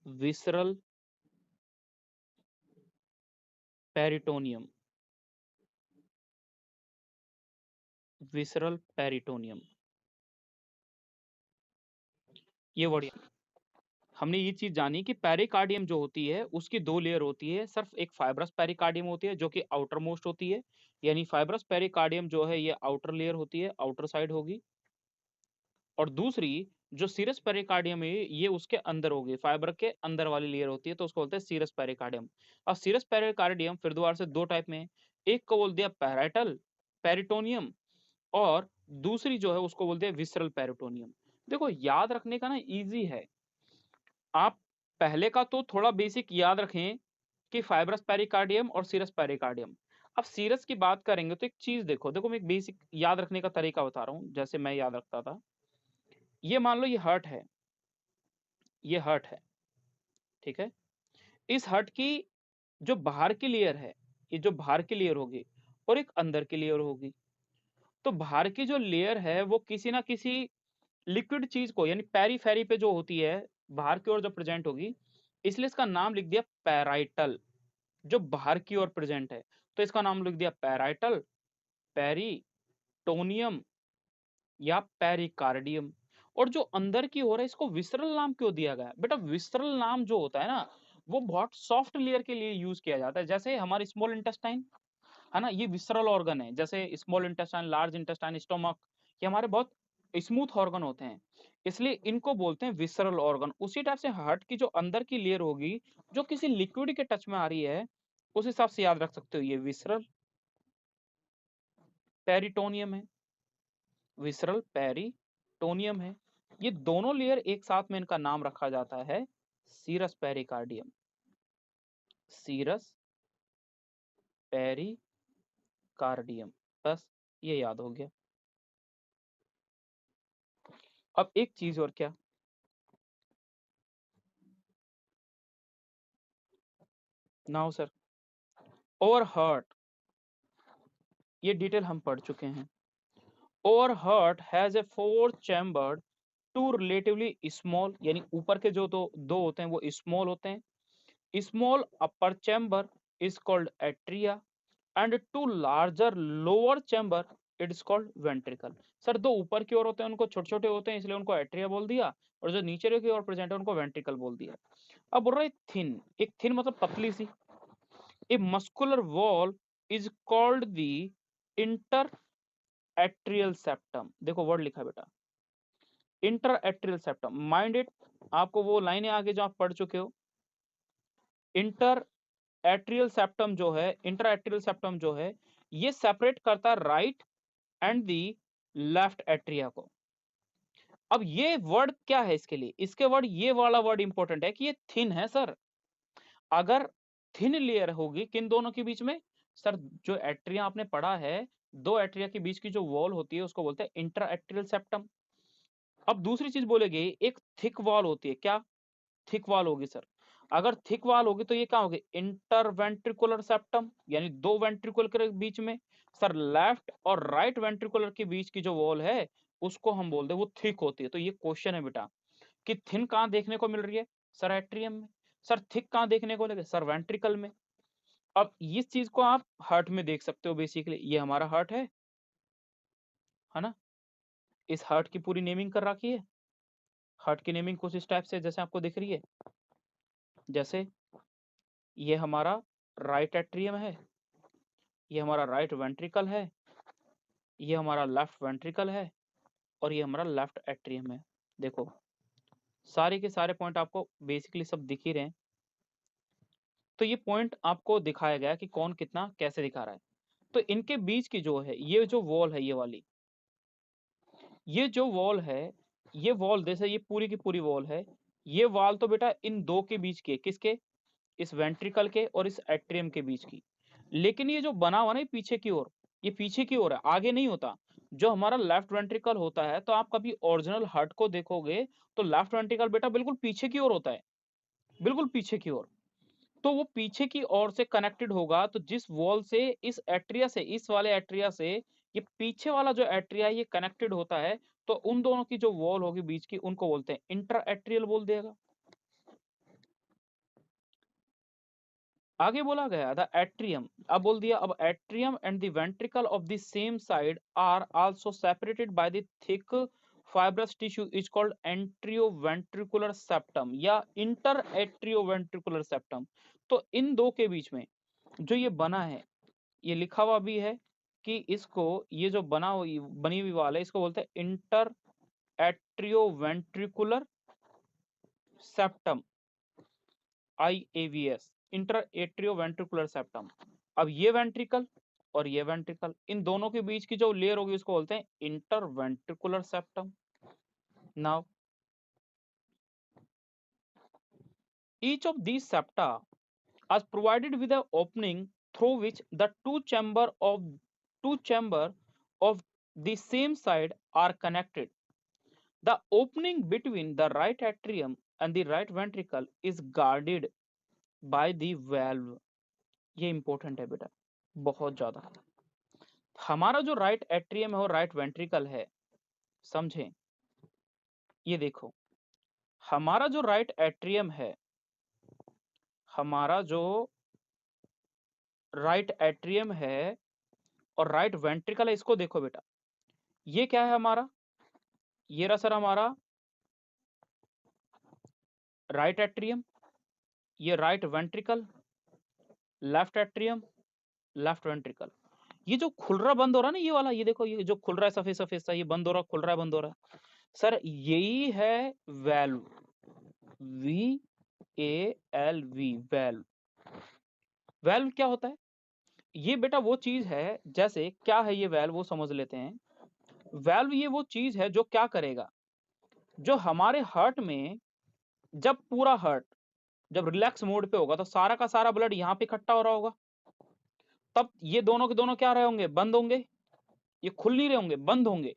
विसरल पेरिटोनियम, विसरल पेरिटोनियम। ये वर्ड हमने ये चीज जानी कि पेरिकार्डियम जो होती है उसकी दो लेयर होती है, सिर्फ एक फाइब्रस पेरिकार्डियम होती है जो कि आउटर मोस्ट होती है, यानी फाइब्रस पेरिकार्डियम जो है ये आउटर लेयर होती है, आउटर साइड होगी। और दूसरी जो सीरस पेरिकार्डियम है ये उसके अंदर होगी, फाइबर के अंदर वाली लेयर होती है, तो उसको बोलते हैं सीरस पेरिकार्डियम। और सीरस पेरिकार्डियम फिर दोबारा से दो टाइप में, एक को बोल दिया पैराइटल पेरिटोनियम और दूसरी जो है उसको बोलते हैं विसरल पेरिटोनियम। देखो याद रखने का ना इजी है, आप पहले का तो थोड़ा बेसिक याद रखें कि फाइब्रस पेरिकार्डियम और सीरस पेरिकार्डियम। अब सीरस की बात करेंगे तो एक चीज देखो, देखो मैं एक बेसिक याद रखने का तरीका बता रहा हूं जैसे मैं याद रखता था। ये मान लो ये हार्ट है, ये हार्ट है, ठीक है। इस हार्ट की जो बाहर की लेयर है, ये जो बाहर की लेयर होगी और एक अंदर की लेयर होगी। तो बाहर की जो लेयर है वो किसी ना किसी लिक्विड चीज को, यानी पेरीफेरी पे जो होती है बाहर की ओर जो प्रेजेंट होगी, इसलिए इसका नाम लिख दिया पैराइटल, जो बाहर की ओर प्रेजेंट है तो इसका नाम लिख दिया पैराइटल पेरिटोनियम या पेरिकार्डियम। और जो अंदर की ओर है इसको विसरल नाम क्यों दिया गया बेटा, विसरल नाम जो होता है ना वो बहुत सॉफ्ट लेयर के लिए यूज किया जाता है, जैसे हमारे स्मॉल इंटेस्टाइन है ना, ये विसरल ऑर्गन है, जैसे small intestine, large intestine, stomach, ये हमारे बहुत स्मूथ ऑर्गन होते हैं, इसलिए इनको बोलते हैं विसरल ऑर्गन। उसी टाइप से हार्ट की जो अंदर की लेयर होगी, जो किसी लिक्विड के टच में आ रही है, उस हिसाब से याद रख सकते हो, ये विसरल पेरिटोनियम है, विसरल पेरिटोनियम है। ये दोनों लेयर एक साथ में इनका नाम रखा जाता है सीरस पेरिकार्डियम, सीरस पेरिकार्डियम। बस ये याद हो गया। अब एक चीज और, क्या नाउ सर, और हार्ट, ये डिटेल हम पढ़ चुके हैं। और heart has a four chambered, two relatively small, यानी ऊपर के जो दो होते हैं वो स्मॉल होते हैं, small upper chamber is called atria, and two larger lower chamber it is called ventricle. Sir दो ऊपर की ओर होते हैं उनको छोटे छोटे होते हैं इसलिए उनको एट्रिया बोल दिया, और जो नीचे की ओर प्रेजेंट है उनको वेंट्रिकल बोल दिया। अब बोल रहा है थिन, एक थिन मतलब पतली सी, a muscular wall is called the inter atrial septum. देखो वर्ड लिखा है बेटा, inter atrial septum, mind it. आपको वो लाइनें आगे जो आप पढ़ चुके हो, इंटर एट्रियल सेप्टम जो है, इंटर एट्रियल सेप्टम जो है, ये सेपरेट करता है right and the left atria को। अब ये वर्ड क्या है इसके लिए, इसके वर्ड, ये वाला वर्ड इंपॉर्टेंट है कि ये थिन है सर। अगर थिन लेयर होगी किन दोनों के बीच में, सर जो एट्रिया आपने पढ़ा है, दो एट्रिया के बीच की जो वॉल होती है उसको बोलते हैं इंटर एट्रियल सेप्टम। अब दूसरी चीज बोलेगी, एक थिक वॉल होती है, क्या थिक वॉल होगी सर। अगर थिक वॉल होगी तो ये क्या होगी, इंटरवेंट्रिकुलर सेप्टम, यानी दो वेंट्रिकुलर के बीच में। सर लेफ्ट और राइट वेंट्रिकुलर के बीच की जो वॉल है उसको हम बोलते हैं वो थिक होती है। तो ये क्वेश्चन है बेटा कि थिन कहां देखने को मिल रही है, सर एट्रियम में। सर थिक कहां देखने को लगे, सर वेंट्रिकल में। अब इस चीज को आप हार्ट में देख सकते हो, बेसिकली ये हमारा हार्ट है ना। इस हार्ट की पूरी नेमिंग कर रखी है। हार्ट की नेमिंग कुछ इस टाइप से जैसे आपको दिख रही है, जैसे ये हमारा राइट एट्रियम है, ये हमारा राइट वेंट्रिकल है, ये हमारा लेफ्ट वेंट्रिकल है, और ये हमारा लेफ्ट एट्रियम है। देखो सारे के सारे पॉइंट आपको बेसिकली सब दिख ही रहे हैं। तो ये पॉइंट आपको दिखाया गया कि कौन कितना कैसे दिखा रहा है। तो इनके बीच की जो है ये जो वॉल है, ये वाली, ये जो वॉल है, ये वॉल जैसे ये पूरी की पूरी वॉल है, ये वॉल तो बेटा इन दो के बीच की है, किसके, इस वेंट्रिकल के और इस एट्रियम के बीच की। लेकिन ये जो बना हुआ ना, ये पीछे की ओर, ये पीछे की ओर है, आगे नहीं होता। जो हमारा लेफ्ट वेंट्रिकल होता है, तो आप कभी ओरिजिनल हार्ट को देखोगे तो लेफ्ट वेंट्रिकल बेटा बिल्कुल पीछे की ओर होता है, बिल्कुल पीछे की ओर। तो वो पीछे की ओर से कनेक्टेड होगा, तो जिस वॉल से इस एट्रिया से, इस वाले एट्रिया से ये पीछे वाला जो एट्रिया है ये कनेक्टेड होता है, तो उन दोनों की जो वॉल होगी बीच की उनको बोलते हैं इंटर एट्रियल बोल देगा। आगे बोला गया द एट्रियम, अब बोल दिया, अब atrium and the ventricle of the same side are also separated by the thick fibrous tissue is called atrioventricular septum या इंटर एट्रियोवेंट्रिकुलर सेप्टम। तो इन दो के बीच में जो ये बना है, ये लिखा हुआ भी है कि इसको, ये जो बनी हुई वाल है इसको बोलते हैं inter atrioventricular septum, IAVS, inter atrioventricular septum. अब ये वेंट्रिकल और ये वेंट्रिकल, इन दोनों के बीच की जो लेयर होगी उसको बोलते हैं interventricular septum. Now each of these septa is provided with an opening through which the two chamber of the same side are connected. The opening between the right atrium and the right ventricle is guarded by the valve। ये important है बेटा, बहुत ज्यादा। हमारा जो right atrium है और right ventricle है, समझें, ये देखो, हमारा जो राइट एट्रियम है, हमारा जो राइट एट्रियम है और राइट वेंट्रिकल है, इसको देखो बेटा, ये क्या है हमारा, ये रहा सर हमारा राइट एट्रियम, ये right ventricle, left atrium, left ventricle. ये जो खुल रहा बंद हो रहा है ना, ये वाला, ये देखो, ये जो खुल रहा है सफेद सफेद सा, ये बंद हो रहा, खुल रहा है, बंद हो रहा है, सर यही है वैल्व, VALV, वैल्व। वैल्व क्या होता है? ये बेटा वो चीज है, जैसे क्या है ये वैल्व, वो समझ लेते हैं। वैल्व ये वो चीज है जो क्या करेगा, जो हमारे हार्ट में जब पूरा हार्ट जब रिलैक्स मोड पे होगा तो सारा का सारा ब्लड यहाँ पे इकट्ठा हो रहा होगा, तब ये दोनों के दोनों क्या रहे होंगे, बंद होंगे, ये खुल नहीं रहे होंगे, बंद होंगे।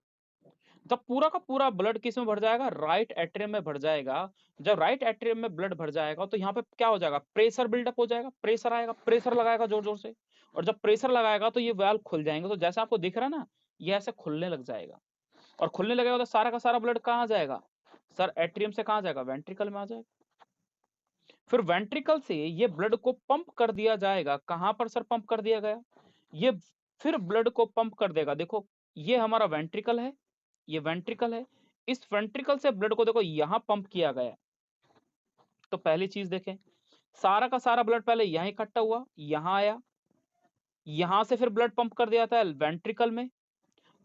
तब पूरा का पूरा ब्लड किस में भर जाएगा, राइट एट्रियम में भर जाएगा। जब राइट एट्रियम में ब्लड भर जाएगा तो यहाँ पे क्या हो जाएगा, प्रेशर बिल्डअप हो जाएगा, प्रेशर आएगा, प्रेशर लगाएगा जोर जोर से, और जब प्रेशर लगाएगा तो ये वाल्व खुल जाएंगे। तो जैसे आपको दिख रहा है ना, ये ऐसे खुलने लग जाएगा, और खुलने लगेगा तो सारा का सारा ब्लड कहाँ जाएगा, सर एट्रियम से कहाँ जाएगा, वेंट्रिकल में आ जाएगा। फिर वेंट्रिकल से ये ब्लड को पंप कर दिया जाएगा, कहां पर सर पंप कर दिया गया, ये फिर ब्लड को पंप कर देगा। देखो ये हमारा वेंट्रिकल है, ये वेंट्रिकल है, इस वेंट्रिकल से ब्लड को देखो यहां पंप किया गया। तो पहली चीज देखें, सारा का सारा ब्लड पहले यहां इकट्ठा हुआ, यहां आया, यहां से फिर ब्लड पंप कर दिया था वेंट्रिकल में,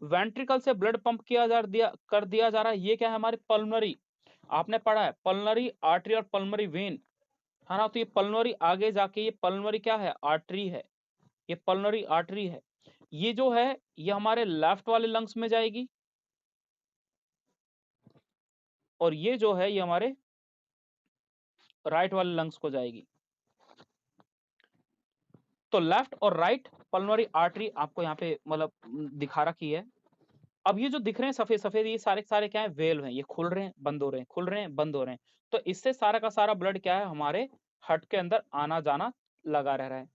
वेंट्रिकल से ब्लड पंप कर दिया जा रहा है। ये क्या है, हमारी पल्मनरी, आपने पढ़ा है पल्मनरी आर्टरी और पल्मनरी वेन, है ना। तो ये पल्मनरी आगे जाके, ये पल्मनरी क्या है, आर्टरी है, ये पल्मनरी आर्टरी है। ये जो है ये हमारे लेफ्ट वाले लंग्स में जाएगी, और ये जो है ये हमारे राइट वाले लंग्स को जाएगी। तो लेफ्ट और राइट पल्मोनरी आर्टरी आपको यहाँ पे मतलब दिखा रखी है। अब ये जो दिख रहे हैं सफेद सफेद, ये सारे सारे क्या है, वेल्व हैं, ये खुल रहे हैं, बंद हो रहे हैं, खुल रहे हैं, बंद हो रहे हैं। तो इससे सारा का सारा ब्लड क्या है, हमारे हार्ट के अंदर आना जाना लगा रह रहा है।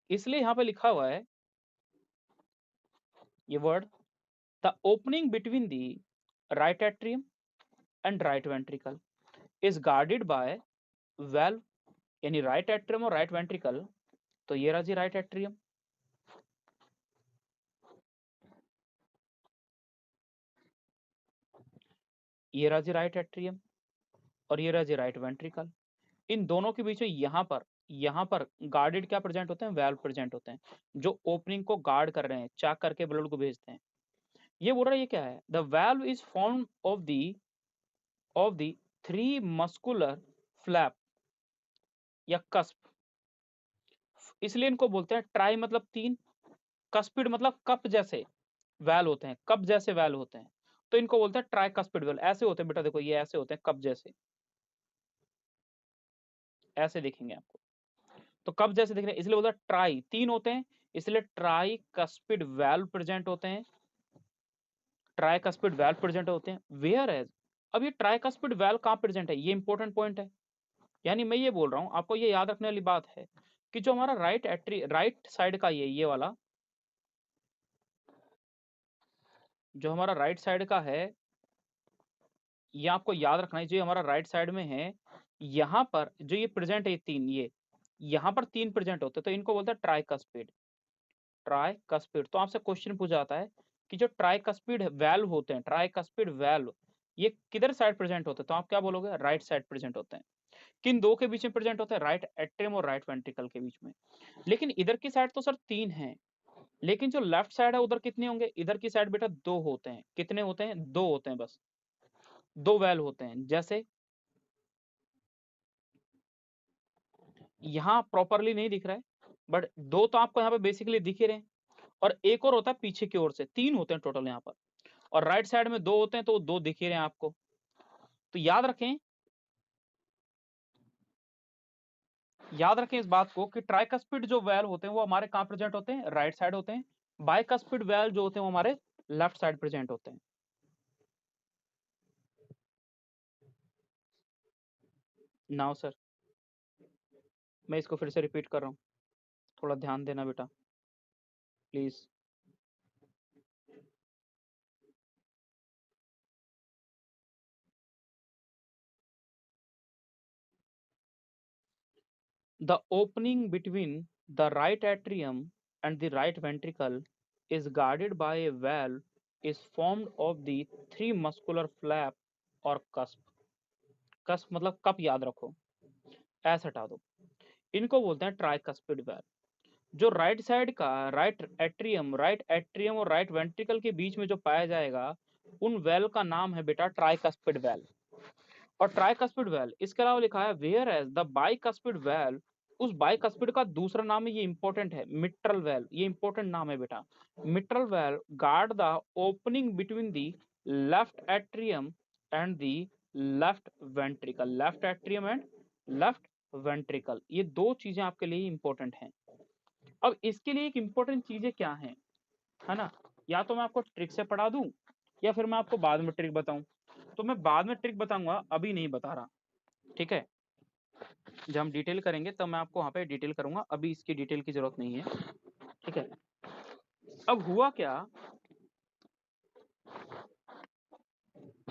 इसलिए यहाँ पे लिखा हुआ है ये word, the opening between the right atrium and right ventricle is guarded by valve, यानी राइट एट्रियम और राइट वेंट्रिकल। तो ये रहा जी राइट एट्रियम, ये रहा जी राइट एट्रियम, और ये रहा जी राइट वेंट्रिकल। इन दोनों के बीच में यहाँ पर गार्डेड क्या प्रेजेंट होते हैं, वेल्व प्रेजेंट होते हैं, जो ओपनिंग को गार्ड कर रहे हैं, चाक करके ब्लड को भेजते हैं। ये बोल रहा है ये क्या है, the valve is form of the three muscular flap या कस्प, इसलिए इनको बोलते हैं ट्राई, मतलब तीन, कस्पिड मतलब कप जैसे वैल होते हैं, कप जैसे वैल होते हैं, तो इनको बोलते हैं ट्राई कस्पिड वैल। ऐसे होते हैं बेटा, देखो ये ऐसे होते हैं कप जैसे, ऐसे दिखेंगे आपको, तो कप जैसे दिख रहे हैं, इसलिए बोलता है ट्राई, तीन होते हैं, इसलिए ट्राई कस्पिड वैल्व प्रेजेंट होते हैं, ट्राई कस्पिड वैल्व प्रेजेंट होते हैं। वेयर एज, अब ये ट्राई कस्पिड वैल्व कहाँ प्रेजेंट है, ये इंपॉर्टेंट पॉइंट है। यानी मैं ये बोल रहा हूं, आपको ये याद रखने वाली बात है कि जो हमारा राइट साइड का ये वाला, जो हमारा राइट साइड का है, ये आपको याद रखना है, जो हमारा राइट साइड में है, यहाँ पर जो ये प्रेजेंट है, तीन, ये यहाँ पर तीन प्रेजेंट होते हैं, तो इनको बोलते हैं ट्राइकस्पिड, ट्राइकस्पिड। तो आपसे क्वेश्चन पूछा जाता है कि जो ट्राइकस्पिड वैल्व होते हैं, ट्राइकस्पिड वैल्व, ये किधर साइड प्रेजेंट होते हैं, तो आप क्या बोलोगे, राइट साइड प्रेजेंट होते हैं। किन दो के बीच में प्रेजेंट होते हैं, राइट एट्रियम और राइट वेंट्रिकल के बीच में। लेकिन इधर की साइड तो सर तीन है, लेकिन जो लेफ्ट साइड है उधर कितने होंगे, इधर की साइड बेटा दो होते हैं। कितने होते हैं, दो होते हैं, बस दो वैल होते हैं। जैसे यहाँ प्रॉपरली नहीं दिख रहा है, बट दो तो आपको यहाँ पे बेसिकली दिख ही रहे हैं, और एक और होता है पीछे की ओर से, तीन होते हैं टोटल यहाँ पर, और राइट साइड में दो होते हैं, तो दो दिख ही रहे हैं आपको। तो याद रखें इस बात को कि ट्राइकस्पिड जो वैल होते हैं वो हमारे कहाँ प्रेजेंट होते हैं, राइट साइड होते हैं। बाइकस्पिड वैल जो होते हैं वो हमारे लेफ्ट साइड प्रेजेंट होते हैं। नाउ सर, मैं इसको फिर से रिपीट कर रहा हूँ, थोड़ा ध्यान देना बेटा please. The opening between the right atrium and the right ventricle is guarded by a valve is formed of the three muscular flap or cusp। cusp मतलब कप, याद रखो, ऐसे हटा दो, इनको बोलते हैं ट्राइकस्पिड वैल्व। जो राइट साइड का राइट एट्रियम और राइट वेंट्रिकल के बीच में जो पाया जाएगा, उन वेल का नाम है बेटा ट्राइकस्पिड वेल। और ट्राइकस्पिड वेल, इसके अलावा लिखा है whereas the bicuspid valve, उस बाइकस्पिड का दूसरा नाम है, ये इंपॉर्टेंट है, मिट्रल वेल। ये इंपॉर्टेंट नाम है बेटा। Mitral well guard the opening between the left atrium and the left ventricle. Left atrium and left ventricle, ये दो चीजें आपके लिए इंपॉर्टेंट हैं। अब इसके लिए एक इंपॉर्टेंट चीजें क्या है ना, या तो मैं आपको ट्रिक से पढ़ा दूं या फिर मैं आपको बाद में ट्रिक बताऊं। तो मैं बाद में ट्रिक बताऊंगा, अभी नहीं बता रहा, ठीक है। जब हम डिटेल करेंगे तब मैं आपको वहां पे डिटेल करूंगा, अभी इसकी डिटेल की जरूरत नहीं है, ठीक है। अब हुआ क्या,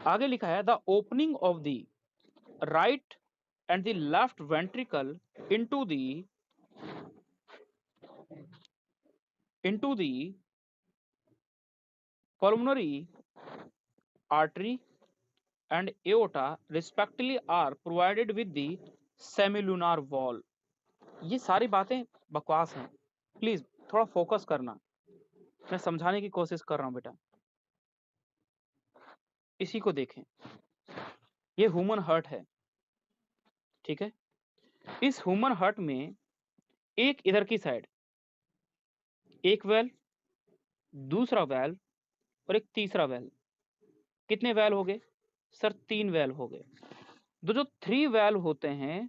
आगे लिखा है the opening of the right and the left ventricle into the pulmonary artery and aorta respectively are provided with the semilunar wall। ये सारी बातें बकवास हैं, प्लीज थोड़ा फोकस करना, मैं समझाने की कोशिश कर रहा हूं बेटा। इसी को देखें, ये ह्यूमन हार्ट है, ठीक है। इस ह्यूमन हार्ट में एक इधर की साइड एक वेल, दूसरा वेल और एक तीसरा वेल। कितने वेल हो गए सर? 3 वेल हो गए। जो 3 वेल होते हैं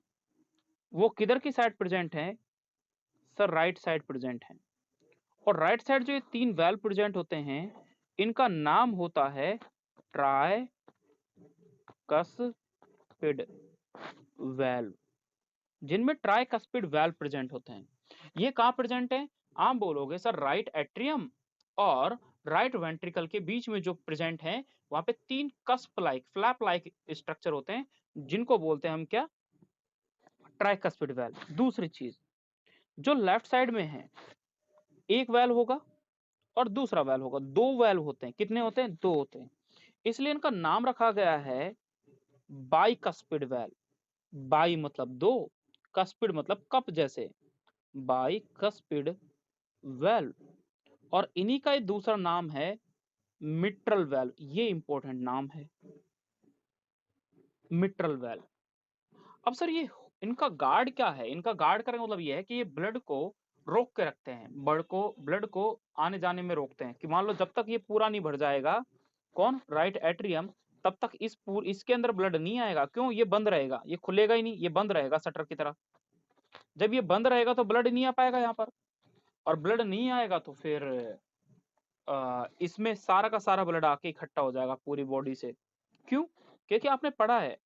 वो किधर की साइड प्रेजेंट है सर? राइट साइड प्रेजेंट है। और राइट साइड जो ये 3 वेल प्रेजेंट होते हैं, इनका नाम होता है ट्राइकस्पिड वेल, जिनमें ट्राइकस्पिड वेल प्रेजेंट होते हैं। ये कहां प्रेजेंट है? आप बोलोगे सर राइट एट्रियम और राइट वेंट्रिकल के बीच में जो प्रेजेंट है, वहां पे 3 cusp like flap like structure होते हैं, जिनको बोलते हैं हम क्या? Tricuspid well. दूसरी चीज, जो लेफ्ट साइड में है एक वेल होगा और दूसरा वेल होगा, 2 वेल होते हैं। कितने होते हैं? 2 होते हैं। इसलिए इनका नाम रखा गया है बाइकस्पिड वेल। बाई मतलब 2, कस्पिड मतलब कप जैसे, बाइकस्पिड वेल। और इन्हीं का एक दूसरा नाम है मिट्रल वेल। ये इंपॉर्टेंट नाम है, मिट्रल वेल। अब सर ये इनका गार्ड क्या है? इनका गार्ड करने का मतलब ये है कि ये ब्लड को रोक के रखते हैं, ब्लड को आने जाने में रोकते हैं। कि मान लो जब तक ये पूरा नहीं भर जाएगा, कौन? राइट एट्रियम, तब तक इसके अंदर ब्लड नहीं आएगा। क्यों? ये बंद रहेगा, ये खुलेगा ही नहीं, ये बंद रहेगा शटर की तरह। जब ये बंद रहेगा तो ब्लड नहीं आ पाएगा यहाँ पर, और ब्लड नहीं आएगा तो फिर इसमें सारा का सारा ब्लड आके इकट्ठा हो जाएगा पूरी बॉडी से। क्यों? क्योंकि आपने पढ़ा है,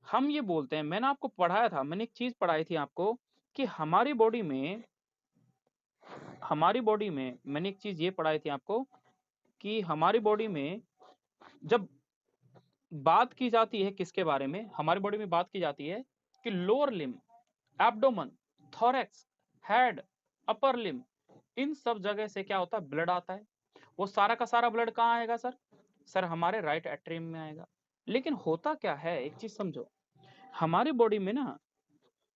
हम ये बोलते हैं, मैंने आपको पढ़ाया था, मैंने एक चीज पढ़ाई थी आपको कि हमारी बॉडी में मैंने एक चीज ये पढ़ाई थी आपको कि हमारी बॉडी में जब बात की जाती है किसके बारे में, हमारी बॉडी में बात की जाती है कि lower limb, abdomen, thorax, head, upper limb, इन सब जगह से क्या होता है? ब्लड आता है। वो सारा का सारा ब्लड कहाँ आएगा सर? सर हमारे राइट एट्रियम में आएगा। लेकिन होता क्या है, एक चीज समझो, हमारी बॉडी में ना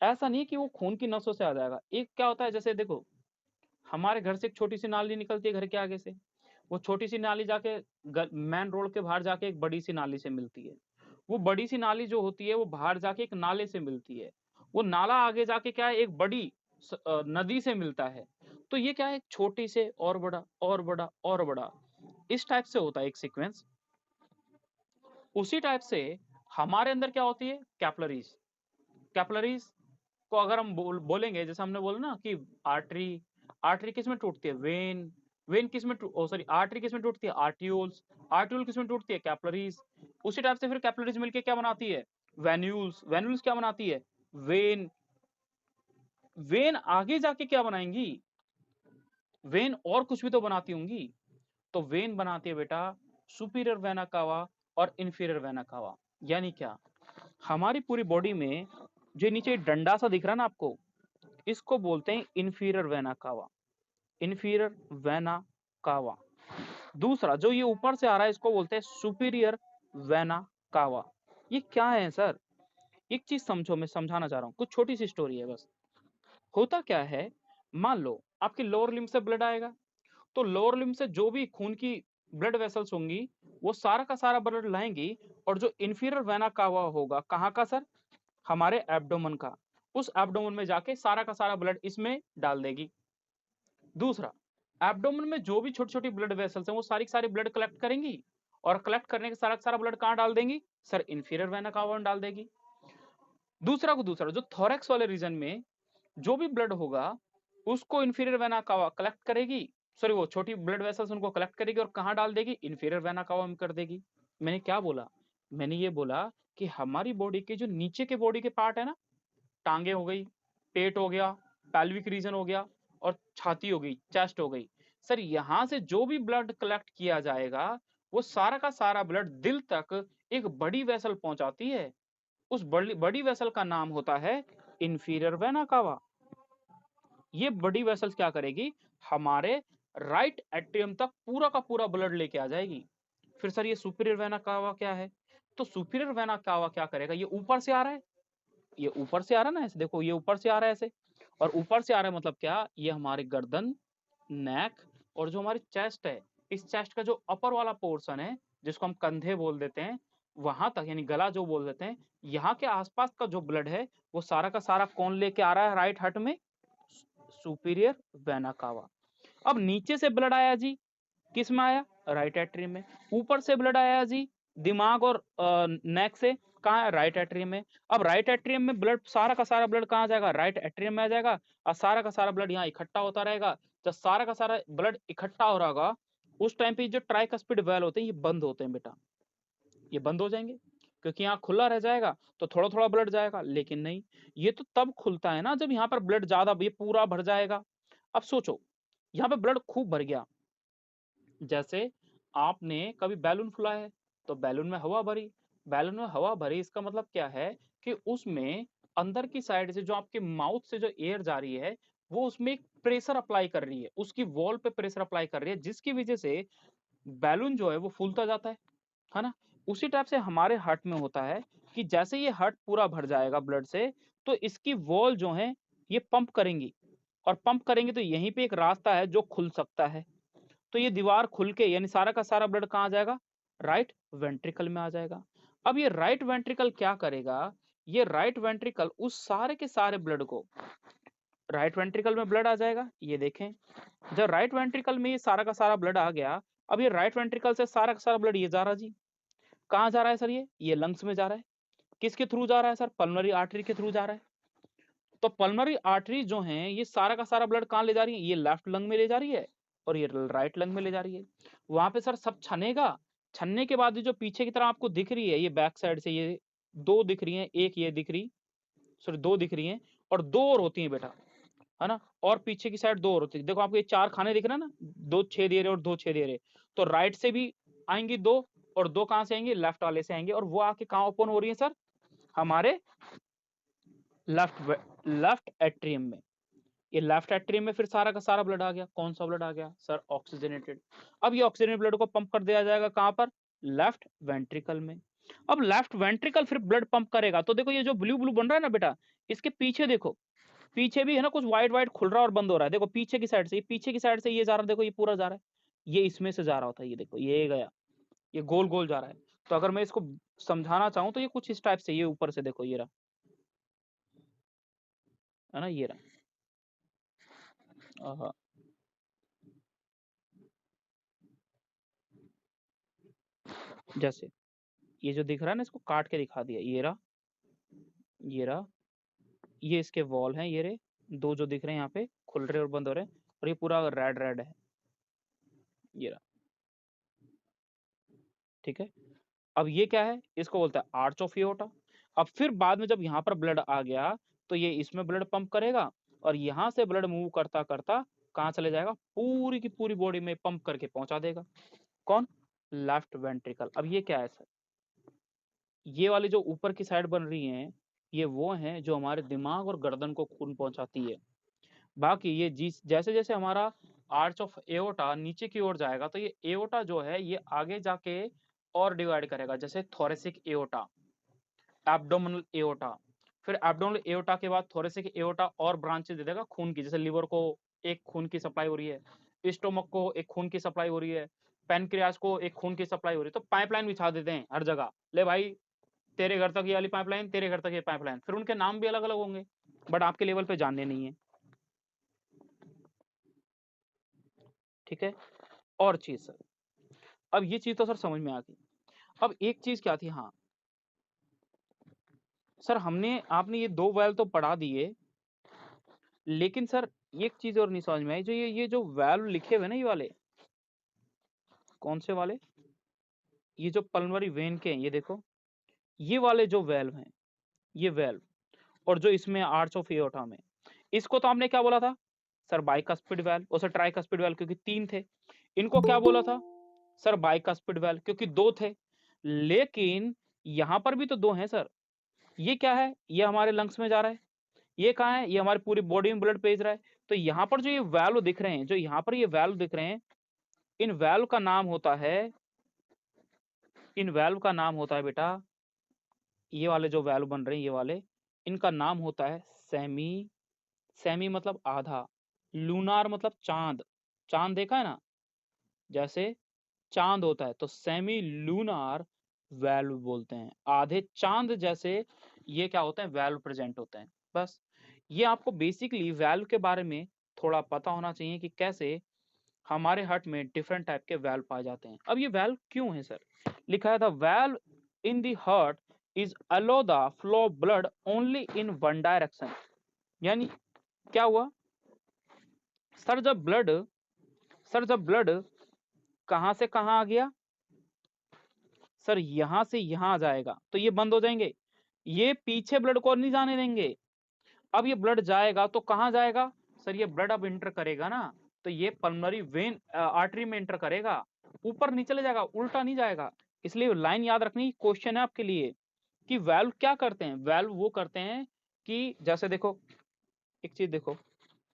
ऐसा नहीं कि वो खून की नसों से आ जाएगा। एक क्या होता है, जैसे देखो हमारे घर से एक छोटी सी नाली निकलती है घर के आगे से, वो छोटी सी नाली जाके मेन रोड के बाहर जाके एक बड़ी सी नाली से मिलती है। वो बड़ी सी नाली जो होती है वो बाहर जाके एक नाले से मिलती है। वो नाला आगे जाके क्या है? एक बड़ी नदी से मिलता है। तो ये क्या है? एक छोटी से और बड़ा और बड़ा और बड़ा, इस टाइप से होता है एक सीक्वेंस। उसी टाइप से हमारे अंदर क्या होती है? कैपलरीज। कैपलरीज को अगर हम बोलेंगे, जैसे हमने बोला ना कि आर्टरी, आर्टरी किस में टूटती है? वेन। वेन किस में सॉरी आर्टरी किस में टूटती है? आर्टियोल्स। आर्टियोल किस में टूटती है? कैपलरीज। उसी टाइप से फिर कैपलरीज मिलके क्या बनाती है? वेन्यूल्स। वेन्यूल्स क्या बनाती है? वेन। वेन आगे जाके क्या बनाएंगी? वेन और कुछ भी तो बनाती होंगी। तो वेन बनाती है बेटा सुपीरियर वेना कावा और इंफीरियर वेना कावा। यानी क्या? हमारी पूरी बॉडी में जो नीचे डंडा सा दिख रहा है ना आपको, इसको बोलते हैं inferior vena cava. Inferior vena cava. दूसरा जो ये ऊपर से आ रहा है, इसको बोलते हैं सुपीरियर वेना कावा। ये क्या है सर? एक चीज समझो, मैं समझाना चाह रहा हूं, कुछ छोटी सी स्टोरी है बस। होता क्या है, मान लो आपकी लोअर लिम्ब से ब्लड आएगा, तो लोअर लिम्ब से जो भी खून की ब्लड वेसल्स होंगी वो सारा का सारा ब्लड लाएंगी, और जो इंफीरियर वेना कावा होगा कहाँ का सर, हमारे एब्डोमेन का, उस एब्डोमेन में जाके सारा का सारा ब्लड इसमें डाल देगी। दूसरा, एब्डोमेन में जो भी छोटी छोटी ब्लड वेसल्स हैं वो सारी की सारी ब्लड कलेक्ट करेंगी, और कलेक्ट करने के सारा का सारा ब्लड कहाँ डाल देंगी सर, इंफीरियर वेना कावा में डाल देगी। दूसरा को दूसरा, जो थोरैक्स वाले रीजन में जो भी ब्लड होगा उसको इंफीरियर वेना कावा कलेक्ट करेगी, सॉरी वो छोटी ब्लड वेसल्स उनको कलेक्ट करेगी और कहाँ डाल देगी, इंफीरियर वेना कावा में कर देगी। मैंने क्या बोला, मैंने ये बोला कि हमारी बॉडी के जो नीचे के बॉडी के पार्ट है ना, टांगे हो गई, पेट हो गया, पैल्विक रीजन हो गया, और छाती हो गई, चेस्ट हो गई, सर यहां से जो भी ब्लड कलेक्ट किया जाएगा वो सारा का सारा ब्लड दिल तक एक बड़ी वेसल पहुंचाती है। उस बड़ी वेसल का नाम होता है इंफीरियर वेना कावा। ये बड़ी वेसल्स क्या करेगी, हमारे राइट एट्रियम तक पूरा का पूरा ब्लड लेके आ जाएगी। फिर सर ये सुपीरियर वेना कावा क्या है, तो सुपीरियर वेना कावा क्या करेगा, ये ऊपर से आ रहा है, ये ऊपर से आ रहा है ना, ऐसे देखो ये ऊपर से आ रहा है ऐसे, और ऊपर से आ रहा है मतलब क्या, ये हमारी गर्दन, नेक, और जो हमारी चेस्ट है, इस चेस्ट का जो अपर वाला पोर्शन है जिसको हम कंधे बोल देते हैं, वहां तक यानी गला जो बोल देते हैं, यहाँ के आसपास का जो ब्लड है वो सारा का सारा कौन लेके आ रहा है राइट हार्ट में, सुपीरियर वेना कावा। अब नीचे से ब्लड आया जी, किस में आया, राइट एट्रियम में। ऊपर से ब्लड आया जी दिमाग और नेक से, कहाँ है, राइट एट्रियम में। अब राइट एट्रियम में ब्लड सारा का सारा ब्लड कहाँ जाएगा, राइट एट्रियम में आ जाएगा, और सारा का सारा ब्लड यहाँ इकट्ठा होता रहेगा। जब सारा का सारा ब्लड इकट्ठा हो रहा होगा उस टाइम पे जो ट्राइकस्पिड वेल होते हैं ये बंद होते हैं बेटा, ये बंद हो जाएंगे, क्योंकि यहाँ खुला रह जाएगा तो थोड़ा थोड़ा ब्लड जाएगा, लेकिन नहीं, ये तो तब खुलता है ना जब यहाँ पर ब्लड ज्यादा, ये पूरा भर जाएगा। अब सोचो यहाँ पे ब्लड खूब भर गया, जैसे आपने कभी बैलून फुलाया है, तो बैलून में हवा भरी, बैलून में हवा भरी इसका मतलब क्या है कि उसमें अंदर की साइड से जो आपके माउथ से जो एयर जा रही है वो उसमें एक प्रेशर अप्लाई कर रही है, उसकी वॉल पे प्रेशर अप्लाई कर रही है, जिसकी वजह से बैलून जो है वो फूलता जाता है ना। उसी टाइप से हमारे हार्ट में होता है कि जैसे ये हार्ट पूरा भर जाएगा ब्लड से, तो इसकी वॉल जो है ये पंप करेंगी, और पंप करेंगे तो यहीं पे एक रास्ता है जो खुल सकता है, तो ये दीवार खुल के यानी सारा का सारा ब्लड कहाँ आ जाएगा, राइट वेंट्रिकल में आ जाएगा। अब ये राइट वेंट्रिकल क्या करेगा, ये राइट वेंट्रिकल उस सारे के सारे ब्लड को, राइट वेंट्रिकल में ब्लड आ जाएगा, ये देखें, जब राइट वेंट्रिकल में ये सारा का सारा ब्लड आ गया, अब ये राइट वेंट्रिकल से सारा का सारा ब्लड ये जा रहा जी, कहाँ जा रहा है सर, ये लंग्स में जा रहा है, किसके थ्रू जा रहा है सर, पल्मोनरी आर्टरी के थ्रू जा रहा है। तो पल्मोनरी आर्टरी जो है ये सारा का सारा ब्लड कहाँ ले जा रही है, ये लेफ्ट लंग में ले जा रही है और ये राइट लंग में ले जा रही है। वहां पे सर सब छनेगा, छनने के बाद ये जो पीछे की तरह आपको दिख रही है, ये बैक साइड से ये दो दिख रही है, एक ये दिख रही, सॉरी दो दिख रही है, और दो और होती है बेटा, है ना, और पीछे की साइड दो और होती है। देखो आपको ये चार खाने दिख रहे हैं ना, दो छेद ये रहे और दो छेद ये रहे, तो राइट से भी आएंगी दो, और दो कहां से आएंगे, लेफ्ट वाले से आएंगे, और वो आके कहां ओपन हो रही है सर, हमारे लेफ्ट एट्रियम में। ये लेफ्ट एट्रियम में फिर सारा का सारा ब्लड आ गया, कौन सा ब्लड आ गया सर, ऑक्सीजनेटेड। अब ये ऑक्सीजनेटेड ब्लड को पंप कर दिया जाएगा कहां पर, लेफ्ट वेंट्रिकल में। अब लेफ्ट वेंट्रिकल फिर ब्लड पंप करेगा, तो देखो ये जो ब्लू ब्लू बन रहा है ना बेटा, इसके पीछे देखो, पीछे भी है ना कुछ व्हाइट व्हाइट खुल रहा है और बंद हो रहा है, देखो पीछे की साइड से, ये पीछे की साइड से ये जा रहा है, देखो ये पूरा जा रहा है, ये इसमें से जा रहा होता है, ये देखो ये गया, ये गोल गोल जा रहा है। तो अगर मैं इसको समझाना चाहूं तो ये कुछ इस टाइप से, ये ऊपर से देखो ये रहा, है ना, ये रहा, जैसे ये जो दिख रहा है ना, इसको काट के दिखा दिया, ये रहा, ये रहा, ये इसके वॉल हैं, ये रहे दो जो दिख रहे हैं यहाँ पे खुल रहे और बंद हो रहे हैं, और ये पूरा रेड रेड है, ये रहा, ठीक है। अब ये क्या है, इसको बोलते हैं आर्च ऑफ एओर्टा। अब फिर बाद में जब यहाँ पर ब्लड आ गया तो ये इसमें ब्लड पंप करेगा, और यहाँ से ब्लड मूव करता करता कहाँ चले जाएगा, पूरी की पूरी बॉडी में पंप करके पहुंचा देगा, कौन, लेफ्ट वेंट्रिकल। अब ये क्या है सर, ये वाली जो ऊपर की साइड बन रही है ये वो है जो हमारे दिमाग और गर्दन को खून पहुंचाती है। बाकी ये जिस जैसे जैसे हमारा आर्च ऑफ एओर्टा नीचे की ओर जाएगा तो ये एओर्टा जो है ये आगे जाके और डिवाइड करेगा, जैसे थोरेसिक एओर्टा, एब्डोमिनल एओर्टा, फिर एब्डोमिनल एओर्टा के बाद थोड़े से एओर्टा और ब्रांचेस दे देगा खून की, जैसे लिवर को एक खून की सप्लाई हो रही है, स्टोमक को एक खून की सप्लाई हो रही है, पैनक्रियाज को एक खून की सप्लाई हो रही है, तो पाइपलाइन बिछा देते हैं हर जगह, ले भाई तेरे घर तक ये वाली पाइपलाइन, तेरे घर तक ये पाइपलाइन। फिर उनके नाम भी अलग अलग होंगे, बट आपके लेवल पे जानने नहीं है, ठीक है। और चीज सर, अब ये चीज तो सर समझ में आ गई। अब एक चीज क्या थी, हाँ सर हमने आपने ये 2 वैल्व तो पढ़ा दिए, लेकिन सर एक चीज और नहीं समझ में आई, जो ये जो वैल्व लिखे हुए ना ये वाले, कौन से वाले, ये जो पल्मोनरी वेन के हैं, ये देखो ये वाले जो वैल्व हैं, ये वैल्व, और जो इसमें आर्च ऑफ एओर्टा में, इसको तो आपने क्या बोला था सर, बाइकस्पिड वैल्व, और सर ट्राइकस्पिड वैल्व क्योंकि 3 थे। इनको क्या बोला था सर, बाइकस्पिड वैल्व क्योंकि 2 थे। लेकिन यहां पर भी तो 2 हैं सर, ये क्या है, ये हमारे लंग्स में जा रहा है, ये कहाँ है, ये हमारी पूरी बॉडी में ब्लड भेज रहा है। तो यहाँ पर जो ये वैल्व दिख रहे हैं, जो यहाँ पर ये वैल्व दिख रहे हैं, इन वैल्व का नाम होता है, इन वैल्व का नाम होता है बेटा, ये वाले जो वैल्व बन रहे हैं ये वाले, इनका नाम होता है सेमी, सेमी मतलब आधा, लूनार मतलब चांद, चांद देखा है ना, जैसे चांद होता है तो सेमी लूनार वैल्व बोलते हैं, आधे चांद जैसे ये क्या होते हैं, वैल्व प्रेजेंट होते हैं। बस ये आपको बेसिकली वैल्व के बारे में थोड़ा पता होना चाहिए कि कैसे हमारे हार्ट में डिफरेंट टाइप के वैल्व पाए जाते हैं। अब ये वैल्व क्यों है सर, लिखा है the valve in the heart is allow the flow of blood only in one direction. यानी क्या हुआ सर, जब ब्लड कहां से कहां आ गया सर, यहां से यहां आ जाएगा तो ये बंद हो जाएंगे, ये पीछे ब्लड को नहीं जाने देंगे। अब ये ब्लड जाएगा तो कहां जाएगा सर, ये ब्लड अब इंटर करेगा ना, तो ये पल्मोनरी वेन आर्टरी में इंटर करेगा, ऊपर नहीं चले जाएगा, उल्टा नहीं जाएगा। इसलिए लाइन याद रखनी, क्वेश्चन है आपके लिए कि वैल्व क्या करते हैं, वैल्व वो करते हैं कि जैसे देखो एक चीज देखो,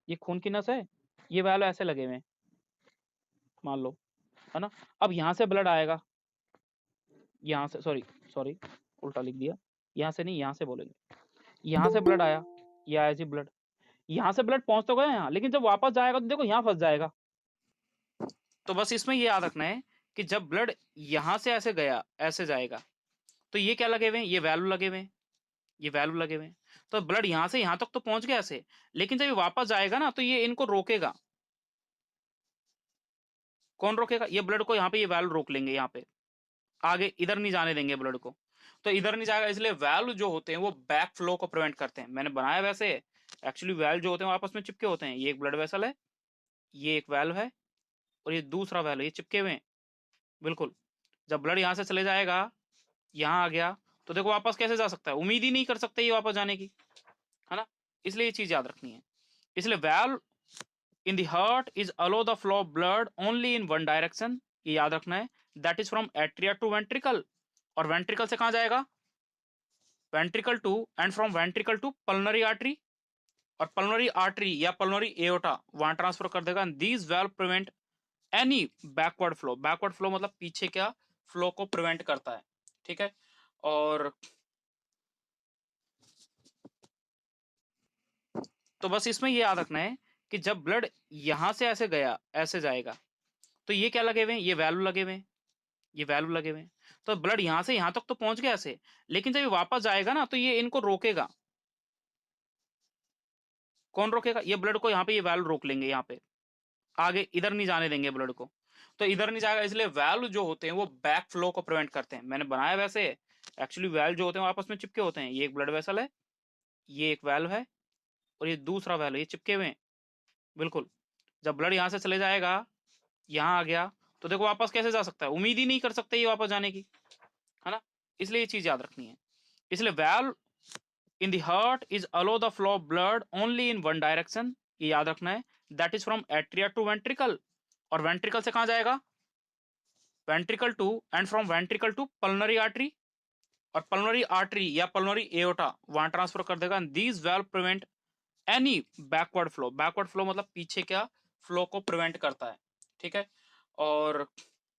ये खून की नस है, ये वैल्व ऐसे लगे हुए हैं मान लो, है ना। अब यहां से ब्लड आएगा, यहाँ से, सॉरी सॉरी उल्टा लिख दिया, यहाँ से नहीं यहाँ से बोलेंगे, यहाँ से ब्लड आया, ये आया जी ब्लड, यहाँ से ब्लड पहुंच तो गया यहाँ, लेकिन जब वापस जाएगा तो देखो यहाँ फंस जाएगा। तो बस इसमें ये याद रखना है कि जब ब्लड यहाँ से ऐसे गया, ऐसे जाएगा, तो ये क्या लगे हुए हैं, ये वैल्व लगे हुए हैं, ये वैल्व लगे हुए हैं, तो ब्लड यहाँ से यहाँ तक तो पहुंच गया ऐसे, लेकिन जब ये वापस जाएगा ना तो ये इनको रोकेगा। कौन रोकेगा, ये ब्लड को यहाँ पे ये वैल्व रोक लेंगे, यहाँ पे आगे इधर नहीं जाने देंगे ब्लड को, तो इधर नहीं जाएगा। इसलिए वैल्व जो होते हैं वो बैक फ्लो को प्रिवेंट करते हैं। मैंने बनाया वैसे, एक्चुअली वैल्व जो होते हैं वो आपस में चिपके होते हैं, ये एक ब्लड वेसल है, ये एक वैल्व है, और ये दूसरा वैल्व है, ये चिपके हुए हैं बिल्कुल। जब ब्लड यहाँ से चले जाएगा, यहाँ आ गया, तो देखो वापस कैसे जा सकता है, उम्मीद ही नहीं कर सकते ये वापस जाने की, है ना। इसलिए ये चीज याद रखनी है। इसलिए valve in the heart is allow the flow of blood only in one direction, ये याद रखना है, that is from atria to ventricle, और वेंट्रिकल से कहां जाएगा, ventricle to, and from ventricle to pulmonary artery, और पल्मोनरी आर्टरी या पल्मोनरी एओर्टा वहां ट्रांसफर कर देगा। These valve prevent any backward flow, backward flow मतलब पीछे क्या फ्लो को प्रिवेंट करता है, ठीक है। और तो बस इसमें ये याद रखना है कि जब ब्लड यहां से ऐसे गया, ऐसे जाएगा, तो ये क्या लगे हुए हैं, ये वैल्व लगे हुए हैं, ये वैल्व लगे हुए हैं, तो ब्लड यहां से यहां तक तो पहुंच गया ऐसे, लेकिन जब ये वापस जाएगा ना तो ये इनको रोकेगा। कौन रोकेगा, ये ब्लड को यहाँ पे ये वैल्व रोक लेंगे, यहाँ पे आगे इधर नहीं जाने देंगे ब्लड को, तो इधर नहीं जाएगा। इसलिए वैल्व जो होते हैं वो बैक फ्लो को प्रिवेंट करते हैं। मैंने बनाया वैसे, एक्चुअली वैल्व जो होते हैं वो आपस में चिपके होते हैं, ये एक ब्लड वेसल है, ये एक वैल्व है, और ये दूसरा वैल्व है, ये चिपके हुए हैं बिल्कुल। जब ब्लड यहाँ से चले जाएगा, यहाँ आ गया, तो देखो वापस कैसे जा सकता है, उम्मीद ही नहीं कर सकते ये वापस जाने की, है ना। इसलिए ये चीज याद रखनी है। इसलिए valve in the heart is allow the flow of blood only in one direction, ये याद रखना है, that is from atria to ventricle, और वेंट्रिकल से कहां जाएगा, ventricle to, and from ventricle to pulmonary artery, और पल्मोनरी आर्टरी या पल्मोनरी एओर्टा वहां ट्रांसफर कर देगा। These valve prevent any backward flow, backward flow मतलब पीछे क्या फ्लो को प्रिवेंट करता है, ठीक है। और